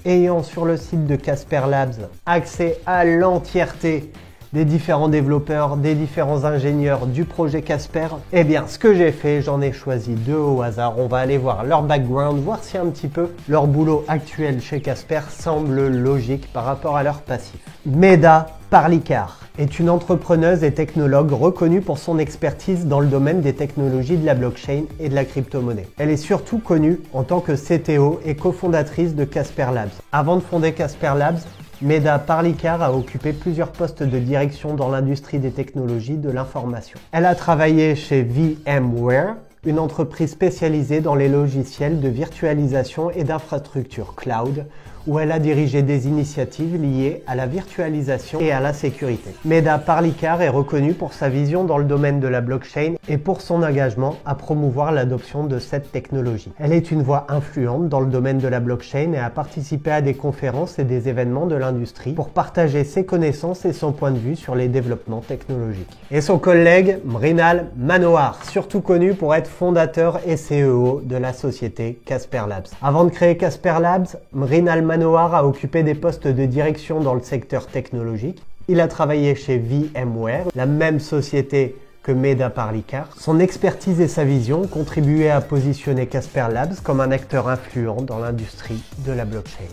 Speaker 1: ayant sur le site de Casper Labs accès à l'entièreté des différents développeurs, des différents ingénieurs du projet Casper, eh bien ce que j'ai fait, j'en ai choisi deux au hasard. On va aller voir leur background, voir si un petit peu leur boulot actuel chez Casper semble logique par rapport à leur passif. Meda Parlikar est une entrepreneuse et technologue reconnue pour son expertise dans le domaine des technologies de la blockchain et de la crypto-monnaie. Elle est surtout connue en tant que CTO et cofondatrice de Casper Labs. Avant de fonder Casper Labs, Meda Parlikar a occupé plusieurs postes de direction dans l'industrie des technologies de l'information. Elle a travaillé chez VMware, une entreprise spécialisée dans les logiciels de virtualisation et d'infrastructure cloud, où elle a dirigé des initiatives liées à la virtualisation et à la sécurité. Meda Parlikar est reconnue pour sa vision dans le domaine de la blockchain et pour son engagement à promouvoir l'adoption de cette technologie. Elle est une voix influente dans le domaine de la blockchain et a participé à des conférences et des événements de l'industrie pour partager ses connaissances et son point de vue sur les développements technologiques. Et son collègue Mrinal Manohar, surtout connu pour être fondateur et CEO de la société Casper Labs. Avant de créer Casper Labs, Mrinal Manohar a occupé des postes de direction dans le secteur technologique. Il a travaillé chez VMware, la même société que Meda Parlikar. Son expertise et sa vision contribuaient à positionner Casper Labs comme un acteur influent dans l'industrie de la blockchain.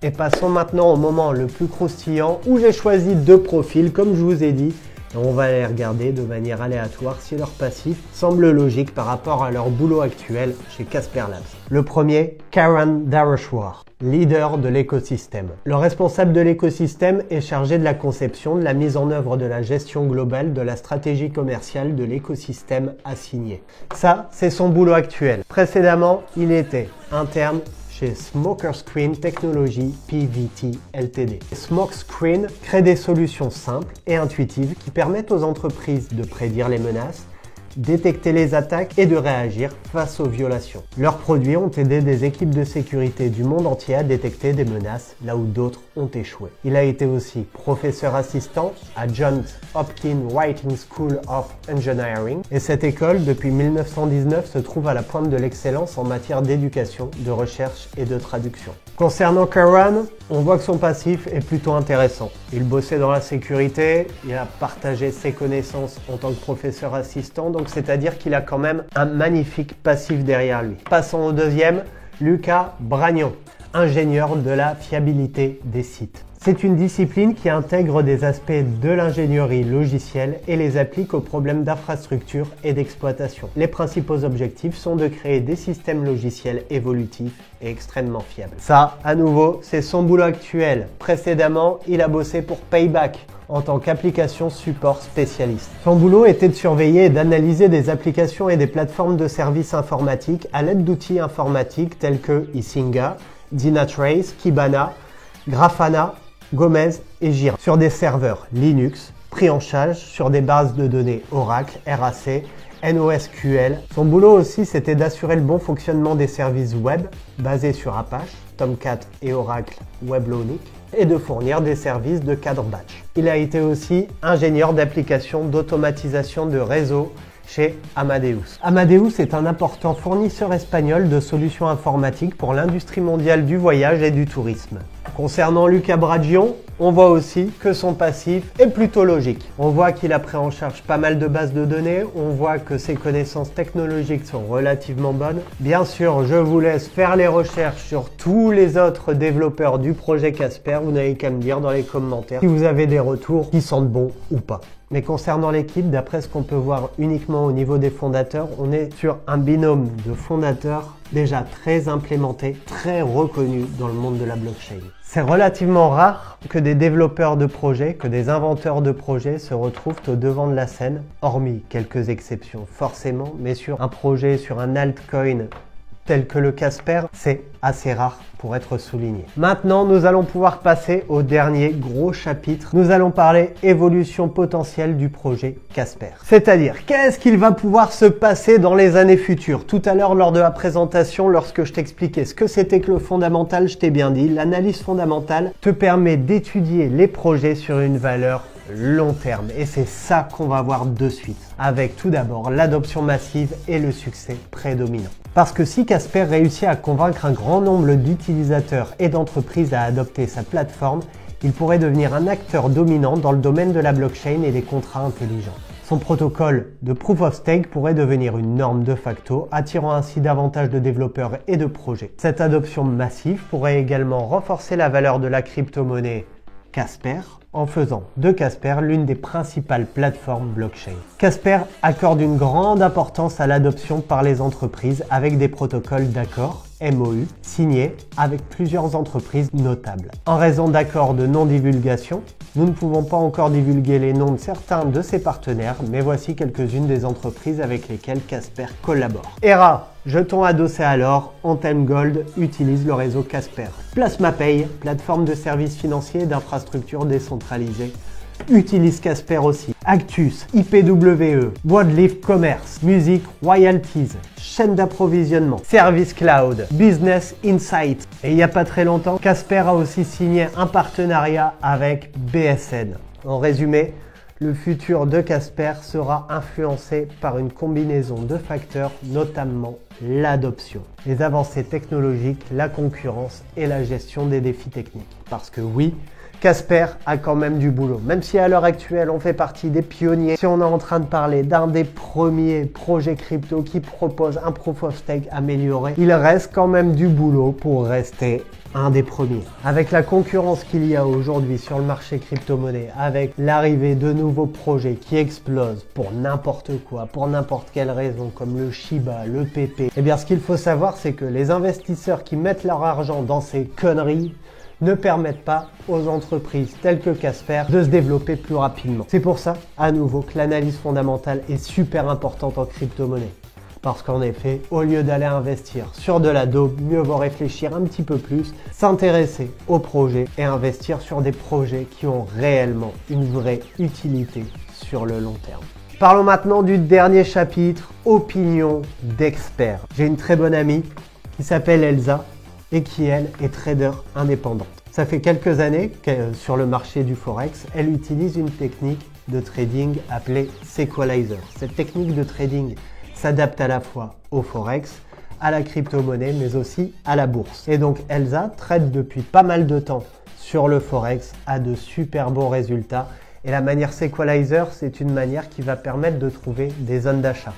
Speaker 1: Et passons maintenant au moment le plus croustillant où j'ai choisi deux profils, comme je vous ai dit. Et on va les regarder de manière aléatoire si leur passif semble logique par rapport à leur boulot actuel chez Casper Labs. Le premier, Karan Dareshwar, leader de l'écosystème. Le responsable de l'écosystème est chargé de la conception, de la mise en œuvre de la gestion globale de la stratégie commerciale de l'écosystème assigné. Ça, c'est son boulot actuel. Précédemment, il était interne chez Smokescreen Technology PVT Ltd. Smokescreen crée des solutions simples et intuitives qui permettent aux entreprises de prédire les menaces, détecter les attaques et de réagir face aux violations. Leurs produits ont aidé des équipes de sécurité du monde entier à détecter des menaces là où d'autres ont échoué. Il a été aussi professeur assistant à Johns Hopkins Writing School of Engineering et cette école, depuis 1919, se trouve à la pointe de l'excellence en matière d'éducation, de recherche et de traduction. Concernant Karan, on voit que son passif est plutôt intéressant. Il bossait dans la sécurité, il a partagé ses connaissances en tant que professeur assistant, donc c'est-à-dire qu'il a quand même un magnifique passif derrière lui. Passons au deuxième, Lucas Bragnon, ingénieur de la fiabilité des sites. C'est une discipline qui intègre des aspects de l'ingénierie logicielle et les applique aux problèmes d'infrastructure et d'exploitation. Les principaux objectifs sont de créer des systèmes logiciels évolutifs et extrêmement fiables. Ça, à nouveau, c'est son boulot actuel. Précédemment, il a bossé pour Payback en tant qu'application support spécialiste. Son boulot était de surveiller et d'analyser des applications et des plateformes de services informatiques à l'aide d'outils informatiques tels que Isinga, Dynatrace, Kibana, Grafana, Gomez et Jira sur des serveurs Linux pris en charge sur des bases de données Oracle, RAC, NoSQL. Son boulot aussi, c'était d'assurer le bon fonctionnement des services web basés sur Apache, Tomcat et Oracle WebLogic et de fournir des services de cadre batch. Il a été aussi ingénieur d'applications d'automatisation de réseau chez Amadeus. Amadeus est un important fournisseur espagnol de solutions informatiques pour l'industrie mondiale du voyage et du tourisme. Concernant Lucas Bragnon, on voit aussi que son passif est plutôt logique. On voit qu'il a pris en charge pas mal de bases de données, on voit que ses connaissances technologiques sont relativement bonnes. Bien sûr, je vous laisse faire les recherches sur tous les autres développeurs du projet Casper, vous n'avez qu'à me dire dans les commentaires si vous avez des retours qui sentent bon ou pas. Mais concernant l'équipe, d'après ce qu'on peut voir uniquement au niveau des fondateurs, on est sur un binôme de fondateurs déjà très implémenté, très reconnu dans le monde de la blockchain. C'est relativement rare que des développeurs de projets, que des inventeurs de projets se retrouvent au devant de la scène, hormis quelques exceptions forcément, mais sur un projet, sur un altcoin tel que le Casper, c'est assez rare pour être souligné. Maintenant, nous allons pouvoir passer au dernier gros chapitre. Nous allons parler évolution potentielle du projet Casper. C'est-à-dire, qu'est-ce qu'il va pouvoir se passer dans les années futures? Tout à l'heure, lors de la présentation, lorsque je t'expliquais ce que c'était que le fondamental, je t'ai bien dit, l'analyse fondamentale te permet d'étudier les projets sur une valeur long terme. Et c'est ça qu'on va voir de suite, avec tout d'abord l'adoption massive et le succès prédominant. Parce que si Casper réussit à convaincre un grand nombre d'utilisateurs et d'entreprises à adopter sa plateforme, il pourrait devenir un acteur dominant dans le domaine de la blockchain et des contrats intelligents. Son protocole de Proof of Stake pourrait devenir une norme de facto, attirant ainsi davantage de développeurs et de projets. Cette adoption massive pourrait également renforcer la valeur de la crypto-monnaie Casper, en faisant de Casper l'une des principales plateformes blockchain. Casper accorde une grande importance à l'adoption par les entreprises avec des protocoles d'accord, MOU, signés avec plusieurs entreprises notables. En raison d'accords de non-divulgation, nous ne pouvons pas encore divulguer les noms de certains de ses partenaires, mais voici quelques-unes des entreprises avec lesquelles Casper collabore. Hera, jeton adossé à l'or, Anthem Gold utilise le réseau Casper. PlasmaPay, plateforme de services financiers et d'infrastructures décentralisées, utilise Casper aussi. Actus, IPWE, Wildlife Commerce, Music Royalties, chaîne d'approvisionnement, Service Cloud, Business Insight. Et il n'y a pas très longtemps, Casper a aussi signé un partenariat avec BSN. En résumé, le futur de Casper sera influencé par une combinaison de facteurs, notamment l'adoption, les avancées technologiques, la concurrence et la gestion des défis techniques. Parce que oui, Casper a quand même du boulot. Même si à l'heure actuelle, on fait partie des pionniers, si on est en train de parler d'un des premiers projets crypto qui propose un Proof of Stake amélioré, il reste quand même du boulot pour rester un des premiers. Avec la concurrence qu'il y a aujourd'hui sur le marché crypto-monnaie, avec l'arrivée de nouveaux projets qui explosent pour n'importe quoi, pour n'importe quelle raison, comme le Shiba, le PP, eh bien ce qu'il faut savoir, c'est que les investisseurs qui mettent leur argent dans ces conneries ne permettent pas aux entreprises telles que Casper de se développer plus rapidement. C'est pour ça, à nouveau, que l'analyse fondamentale est super importante en crypto-monnaie. Parce qu'en effet, au lieu d'aller investir sur de la daube, mieux vaut réfléchir un petit peu plus, s'intéresser aux projets et investir sur des projets qui ont réellement une vraie utilité sur le long terme. Parlons maintenant du dernier chapitre, opinion d'experts. J'ai une très bonne amie qui s'appelle Elsa et qui, elle, est trader indépendante. Ça fait quelques années que sur le marché du Forex, elle utilise une technique de trading appelée Sequalizer. Cette technique de trading s'adapte à la fois au Forex, à la crypto-monnaie, mais aussi à la bourse. Et donc Elsa trade depuis pas mal de temps sur le Forex, a de super bons résultats. Et la manière Sequalizer, c'est une manière qui va permettre de trouver des zones d'achat.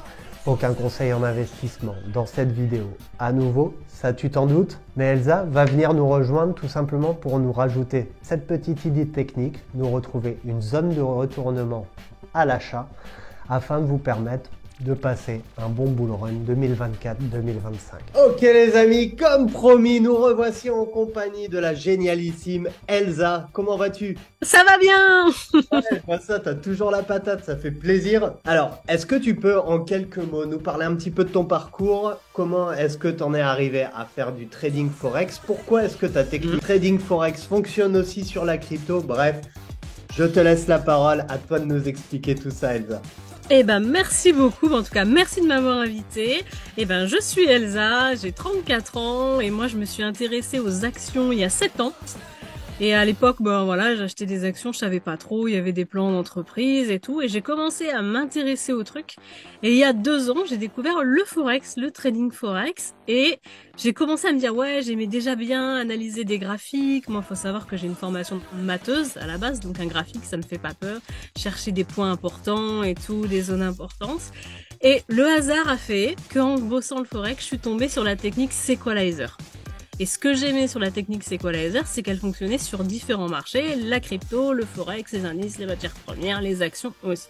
Speaker 1: Aucun conseil en investissement dans cette vidéo. À nouveau, ça tu t'en doutes, mais Elsa va venir nous rejoindre tout simplement pour nous rajouter cette petite idée technique, nous retrouver une zone de retournement à l'achat afin de vous permettre de passer un bon bull run 2024-2025. Ok les amis, comme promis, nous revoici en compagnie de la génialissime Elsa. Comment vas-tu?
Speaker 2: Ça va bien.
Speaker 1: Ouais, ça, t'as toujours la patate, ça fait plaisir. Alors, est-ce que tu peux en quelques mots nous parler un petit peu de ton parcours? Comment est-ce que t'en es arrivé à faire du trading Forex? Pourquoi est-ce que ta technique trading Forex fonctionne aussi sur la crypto? Bref, je te laisse la parole, à toi de nous expliquer tout ça Elsa.
Speaker 2: Eh ben merci beaucoup, en tout cas merci de m'avoir invitée. Eh ben je suis Elsa, j'ai 34 ans et moi je me suis intéressée aux actions il y a 7 ans. Et à l'époque, voilà, j'achetais des actions, je savais pas trop, il y avait des plans d'entreprise et tout, et j'ai commencé à m'intéresser au truc. Et il y a 2 ans, j'ai découvert le Forex, le trading Forex, et j'ai commencé à me dire, ouais, j'aimais déjà bien analyser des graphiques. Moi, faut savoir que j'ai une formation de matheuse à la base, donc un graphique, ça me fait pas peur. Chercher des points importants et tout, des zones importantes. Et le hasard a fait qu'en bossant le Forex, je suis tombée sur la technique Sequalizer. Et ce que j'aimais sur la technique Sequalizer, c'est qu'elle fonctionnait sur différents marchés, la crypto, le forex, les indices, les matières premières, les actions aussi.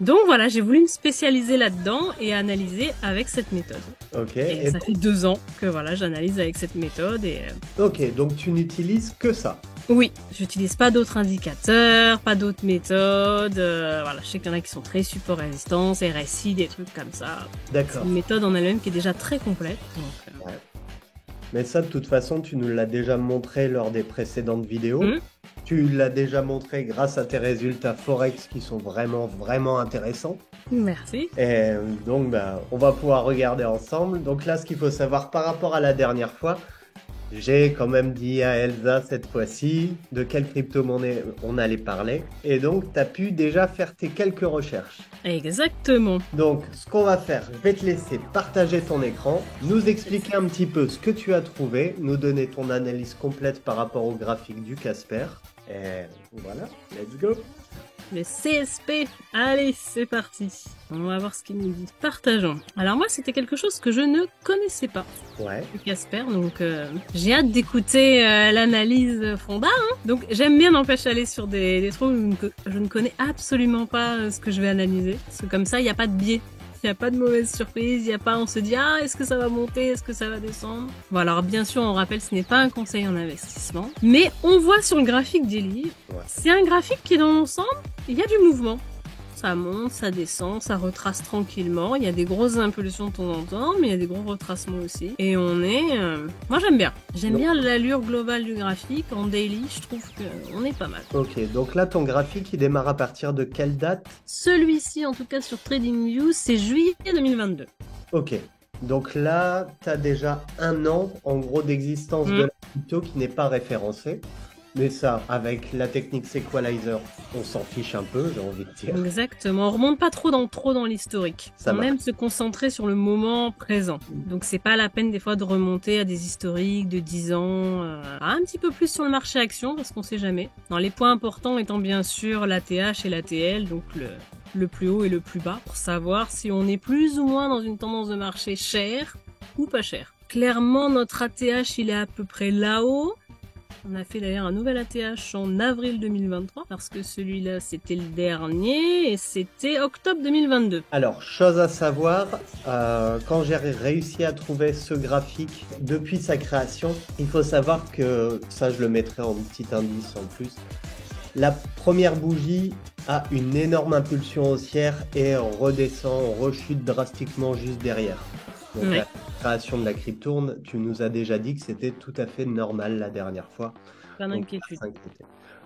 Speaker 2: Donc voilà, j'ai voulu me spécialiser là-dedans et analyser avec cette méthode.
Speaker 1: Ok.
Speaker 2: Et ça fait 2 ans que voilà, j'analyse avec cette méthode et...
Speaker 1: Ok, donc tu n'utilises que ça.
Speaker 2: Oui, j'utilise pas d'autres indicateurs, pas d'autres méthodes. Voilà, je sais qu'il y en a qui sont très support résistance, RSI, des trucs comme ça.
Speaker 1: D'accord.
Speaker 2: C'est une méthode en elle-même qui est déjà très complète. Donc,
Speaker 1: Ouais. Mais ça, de toute façon, tu nous l'as déjà montré lors des précédentes vidéos. Tu l'as déjà montré grâce à tes résultats Forex qui sont vraiment, vraiment intéressants.
Speaker 2: Merci.
Speaker 1: Et donc, on va pouvoir regarder ensemble. Donc là, ce qu'il faut savoir par rapport à la dernière fois, j'ai quand même dit à Elsa cette fois-ci de quelle crypto-monnaie on allait parler. Et donc, tu as pu déjà faire tes quelques recherches.
Speaker 2: Exactement.
Speaker 1: Donc, ce qu'on va faire, je vais te laisser partager ton écran, nous expliquer un petit peu ce que tu as trouvé, nous donner ton analyse complète par rapport au graphique du Casper. Et voilà, let's go.
Speaker 2: Le CSP. Allez, c'est parti. On va voir ce qu'il nous dit. Partageons. Alors moi, c'était quelque chose que je ne connaissais pas.
Speaker 1: Ouais.
Speaker 2: Le Casper, donc j'ai hâte d'écouter l'analyse Fonda. Donc j'aime bien n'empêche aller sur des trucs où je ne connais absolument pas ce que je vais analyser. Parce que comme ça, il n'y a pas de biais. Il n'y a pas de mauvaise surprise, il n'y a pas on se dit ah est-ce que ça va monter, est-ce que ça va descendre. Bon alors bien sûr on rappelle ce n'est pas un conseil en investissement, mais on voit sur le graphique des livres, c'est un graphique qui dans l'ensemble, il y a du mouvement. Ça monte, ça descend, ça retrace tranquillement. Il y a des grosses impulsions de temps en temps, mais il y a des gros retracements aussi. Et on est... Moi, j'aime bien. J'aime bien l'allure globale du graphique. En daily, je trouve qu'on est pas mal.
Speaker 1: Ok, donc là, ton graphique, il démarre à partir de quelle date?
Speaker 2: Celui-ci, en tout cas sur TradingView, c'est juillet 2022.
Speaker 1: Ok. Donc là, tu as déjà 1 an, en gros, d'existence de la crypto qui n'est pas référencée. Mais ça, avec la technique Sequalizer, on s'en fiche un peu, j'ai envie de dire.
Speaker 2: Exactement, on remonte pas trop dans l'historique. On aime se concentrer sur le moment présent. Donc c'est pas la peine des fois de remonter à des historiques de 10 ans, un petit peu plus sur le marché action parce qu'on sait jamais. Dans les points importants étant bien sûr l'ATH et l'ATL, donc le plus haut et le plus bas, pour savoir si on est plus ou moins dans une tendance de marché cher ou pas cher. Clairement, notre ATH, il est à peu près là-haut. On a fait d'ailleurs un nouvel ATH en avril 2023 parce que celui-là c'était le dernier et c'était octobre 2022.
Speaker 1: Alors, chose à savoir, quand j'ai réussi à trouver ce graphique depuis sa création, il faut savoir que, ça je le mettrai en petit indice en plus, la première bougie a une énorme impulsion haussière et redescend, rechute drastiquement juste derrière. Donc la création de la crypto, tu nous as déjà dit que c'était tout à fait normal la dernière fois.
Speaker 2: Pas d'inquiétude.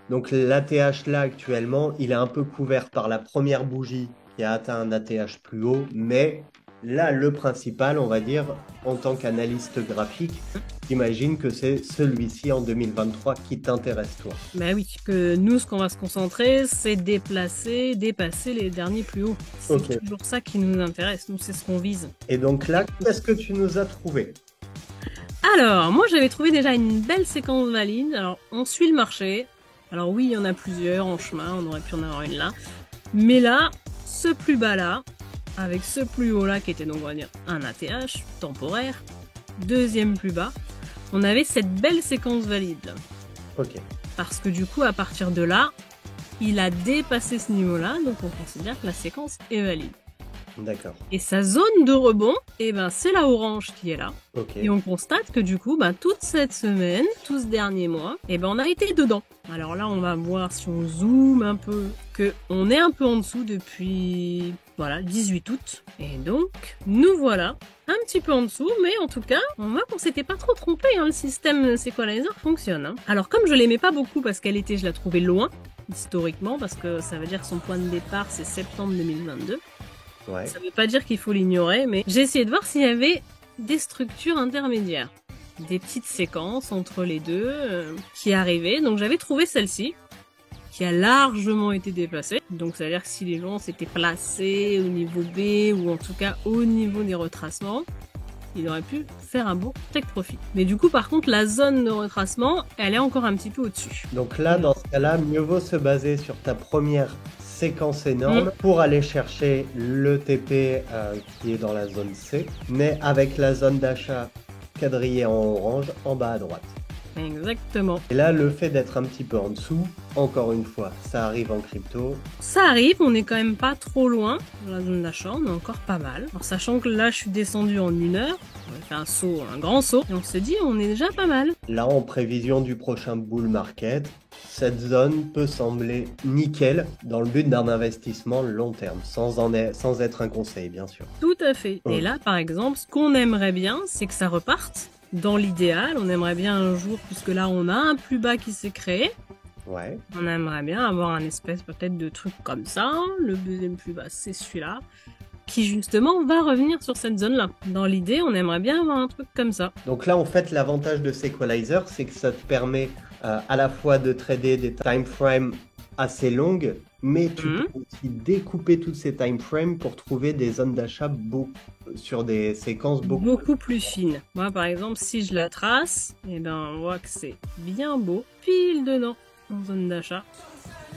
Speaker 1: Donc l'ATH là actuellement, il est un peu couvert par la première bougie qui a atteint un ATH plus haut, mais là le principal, on va dire, en tant qu'analyste graphique, j'imagine que c'est celui-ci en 2023 qui t'intéresse toi.
Speaker 2: Bah oui, que nous ce qu'on va se concentrer, c'est dépasser les derniers plus hauts. C'est toujours ça qui nous intéresse, nous c'est ce qu'on vise.
Speaker 1: Et donc là, qu'est-ce que tu nous as trouvé?
Speaker 2: Alors, moi j'avais trouvé déjà une belle séquence valide. Alors, on suit le marché. Alors oui, il y en a plusieurs en chemin, on aurait pu en avoir une là. Mais là, ce plus bas là, avec ce plus haut là qui était donc on va dire un ATH temporaire, deuxième plus bas, on avait cette belle séquence valide là.
Speaker 1: Ok.
Speaker 2: Parce que du coup, à partir de là, il a dépassé ce niveau-là, donc on considère que la séquence est valide.
Speaker 1: D'accord.
Speaker 2: Et sa zone de rebond, eh ben, c'est la orange qui est là.
Speaker 1: Ok.
Speaker 2: Et on constate que du coup, toute cette semaine, tout ce dernier mois, eh ben, on a été dedans. Alors là, on va voir si on zoome un peu, que on est un peu en dessous depuis, voilà, 18 août. Et donc, nous voilà un petit peu en dessous, mais en tout cas, on voit qu'on s'était pas trop trompé, hein, le système Sequalizer fonctionne. Hein. Alors comme je l'aimais pas beaucoup parce qu'elle était, je la trouvais loin, historiquement, parce que ça veut dire que son point de départ, c'est septembre 2022.
Speaker 1: Ouais.
Speaker 2: Ça veut pas dire qu'il faut l'ignorer, mais j'ai essayé de voir s'il y avait des structures intermédiaires. Des petites séquences entre les deux qui arrivaient. Donc j'avais trouvé celle-ci, qui a largement été déplacée. Donc ça veut dire que si les gens s'étaient placés au niveau B, ou en tout cas au niveau des retracements, il aurait pu faire un bon take profit. Mais du coup, par contre, la zone de retracement, elle est encore un petit peu au-dessus.
Speaker 1: Donc là, dans ce cas-là, mieux vaut se baser sur ta première séquence énorme pour aller chercher le TP qui est dans la zone C. Mais avec la zone d'achat quadrillé en orange en bas à droite.
Speaker 2: Exactement.
Speaker 1: Et là, le fait d'être un petit peu en dessous, encore une fois, ça arrive en crypto.
Speaker 2: Ça arrive, on n'est quand même pas trop loin dans la zone d'achat, on est encore pas mal. Alors sachant que là, je suis descendu en 1 heure, on a fait un saut, un grand saut, et on se dit, on est déjà pas mal.
Speaker 1: Là, en prévision du prochain bull market, cette zone peut sembler nickel dans le but d'un investissement long terme, sans être un conseil, bien sûr.
Speaker 2: Tout à fait. Et là, par exemple, ce qu'on aimerait bien, c'est que ça reparte. Dans l'idéal, on aimerait bien un jour, puisque là, on a un plus bas qui s'est créé.
Speaker 1: Ouais.
Speaker 2: On aimerait bien avoir un espèce peut-être de truc comme ça. Le deuxième plus bas, c'est celui-là, qui justement va revenir sur cette zone-là. Dans l'idée, on aimerait bien avoir un truc comme ça.
Speaker 1: Donc là, en fait, l'avantage de Sequalizer, c'est que ça te permet à la fois de trader des time frames assez longues, mais tu peux aussi découper toutes ces time frames pour trouver des zones d'achat sur des séquences
Speaker 2: beaucoup plus fines. Moi, par exemple, si je la trace, eh ben, on voit que c'est bien beau, pile dedans, en zone d'achat.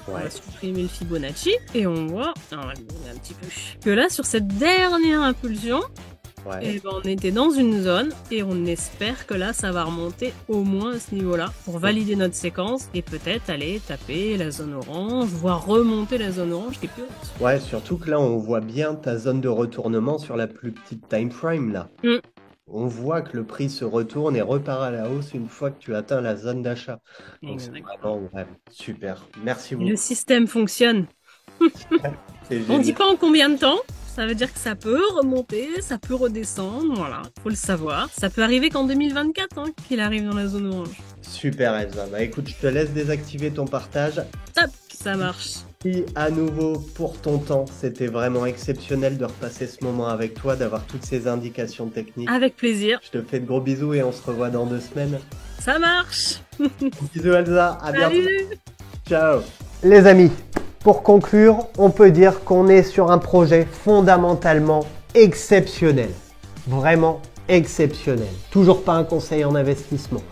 Speaker 2: On va supprimer le Fibonacci et on voit, on va le donner un petit peu, que là, sur cette dernière impulsion, et ben, on était dans une zone et on espère que là, ça va remonter au moins à ce niveau-là pour valider notre séquence et peut-être aller taper la zone orange, voire remonter la zone orange qui est plus haute.
Speaker 1: Ouais, surtout que là, on voit bien ta zone de retournement sur la plus petite time frame là. On voit que le prix se retourne et repart à la hausse une fois que tu atteins la zone d'achat. Donc c'est vraiment super. Merci beaucoup.
Speaker 2: Le système fonctionne. On dit pas en combien de temps. Ça veut dire que ça peut remonter, ça peut redescendre, voilà, faut le savoir. Ça peut arriver qu'en 2024, qu'il arrive dans la zone orange.
Speaker 1: Super Elsa, bah écoute, je te laisse désactiver ton partage.
Speaker 2: Top, ça marche.
Speaker 1: Et à nouveau, pour ton temps, c'était vraiment exceptionnel de repasser ce moment avec toi, d'avoir toutes ces indications techniques.
Speaker 2: Avec plaisir.
Speaker 1: Je te fais de gros bisous et on se revoit dans 2 semaines.
Speaker 2: Ça marche.
Speaker 1: Bisous Elsa, à bientôt.
Speaker 2: Salut.
Speaker 1: Ciao. Les amis, pour conclure, on peut dire qu'on est sur un projet fondamentalement exceptionnel. Vraiment exceptionnel. Toujours pas un conseil en investissement.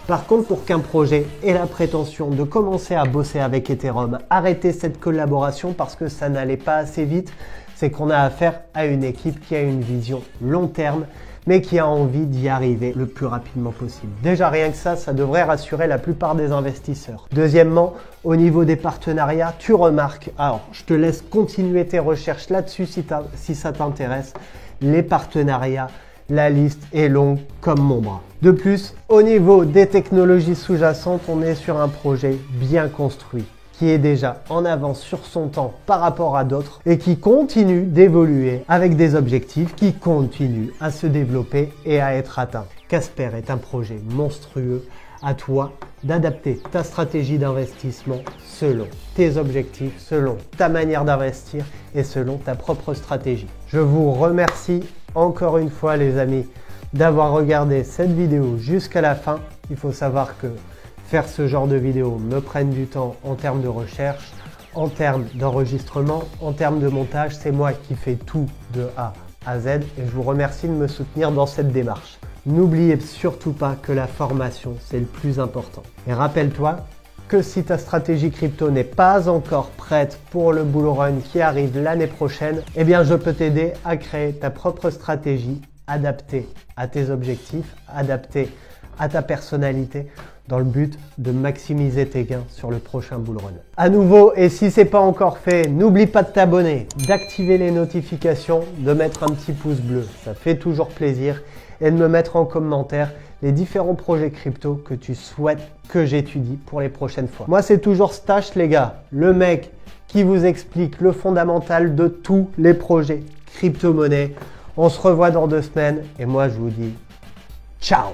Speaker 1: Par contre, pour qu'un projet ait la prétention de commencer à bosser avec Ethereum, arrêter cette collaboration parce que ça n'allait pas assez vite, c'est qu'on a affaire à une équipe qui a une vision long terme, mais qui a envie d'y arriver le plus rapidement possible. Déjà, rien que ça devrait rassurer la plupart des investisseurs. Deuxièmement, au niveau des partenariats, tu remarques, alors je te laisse continuer tes recherches là-dessus si ça t'intéresse, les partenariats, la liste est longue comme mon bras. De plus, au niveau des technologies sous-jacentes, on est sur un projet bien construit, qui est déjà en avance sur son temps par rapport à d'autres et qui continue d'évoluer avec des objectifs qui continuent à se développer et à être atteints. Casper est un projet monstrueux. À toi d'adapter ta stratégie d'investissement selon tes objectifs, selon ta manière d'investir et selon ta propre stratégie. Je vous remercie encore une fois les amis d'avoir regardé cette vidéo jusqu'à la fin. Il faut savoir que faire ce genre de vidéo me prenne du temps en termes de recherche, en termes d'enregistrement, en termes de montage. C'est moi qui fais tout de A à Z et je vous remercie de me soutenir dans cette démarche. N'oubliez surtout pas que la formation, c'est le plus important. Et rappelle-toi que si ta stratégie crypto n'est pas encore prête pour le bull run qui arrive l'année prochaine, eh bien je peux t'aider à créer ta propre stratégie adaptée à tes objectifs, adaptée à ta personnalité dans le but de maximiser tes gains sur le prochain bull run. À nouveau, et si c'est pas encore fait, n'oublie pas de t'abonner, d'activer les notifications, de mettre un petit pouce bleu, ça fait toujours plaisir, et de me mettre en commentaire les différents projets crypto que tu souhaites que j'étudie pour les prochaines fois. Moi, c'est toujours Stash, les gars, le mec qui vous explique le fondamental de tous les projets crypto-monnaie. On se revoit dans 2 semaines et moi, je vous dis ciao.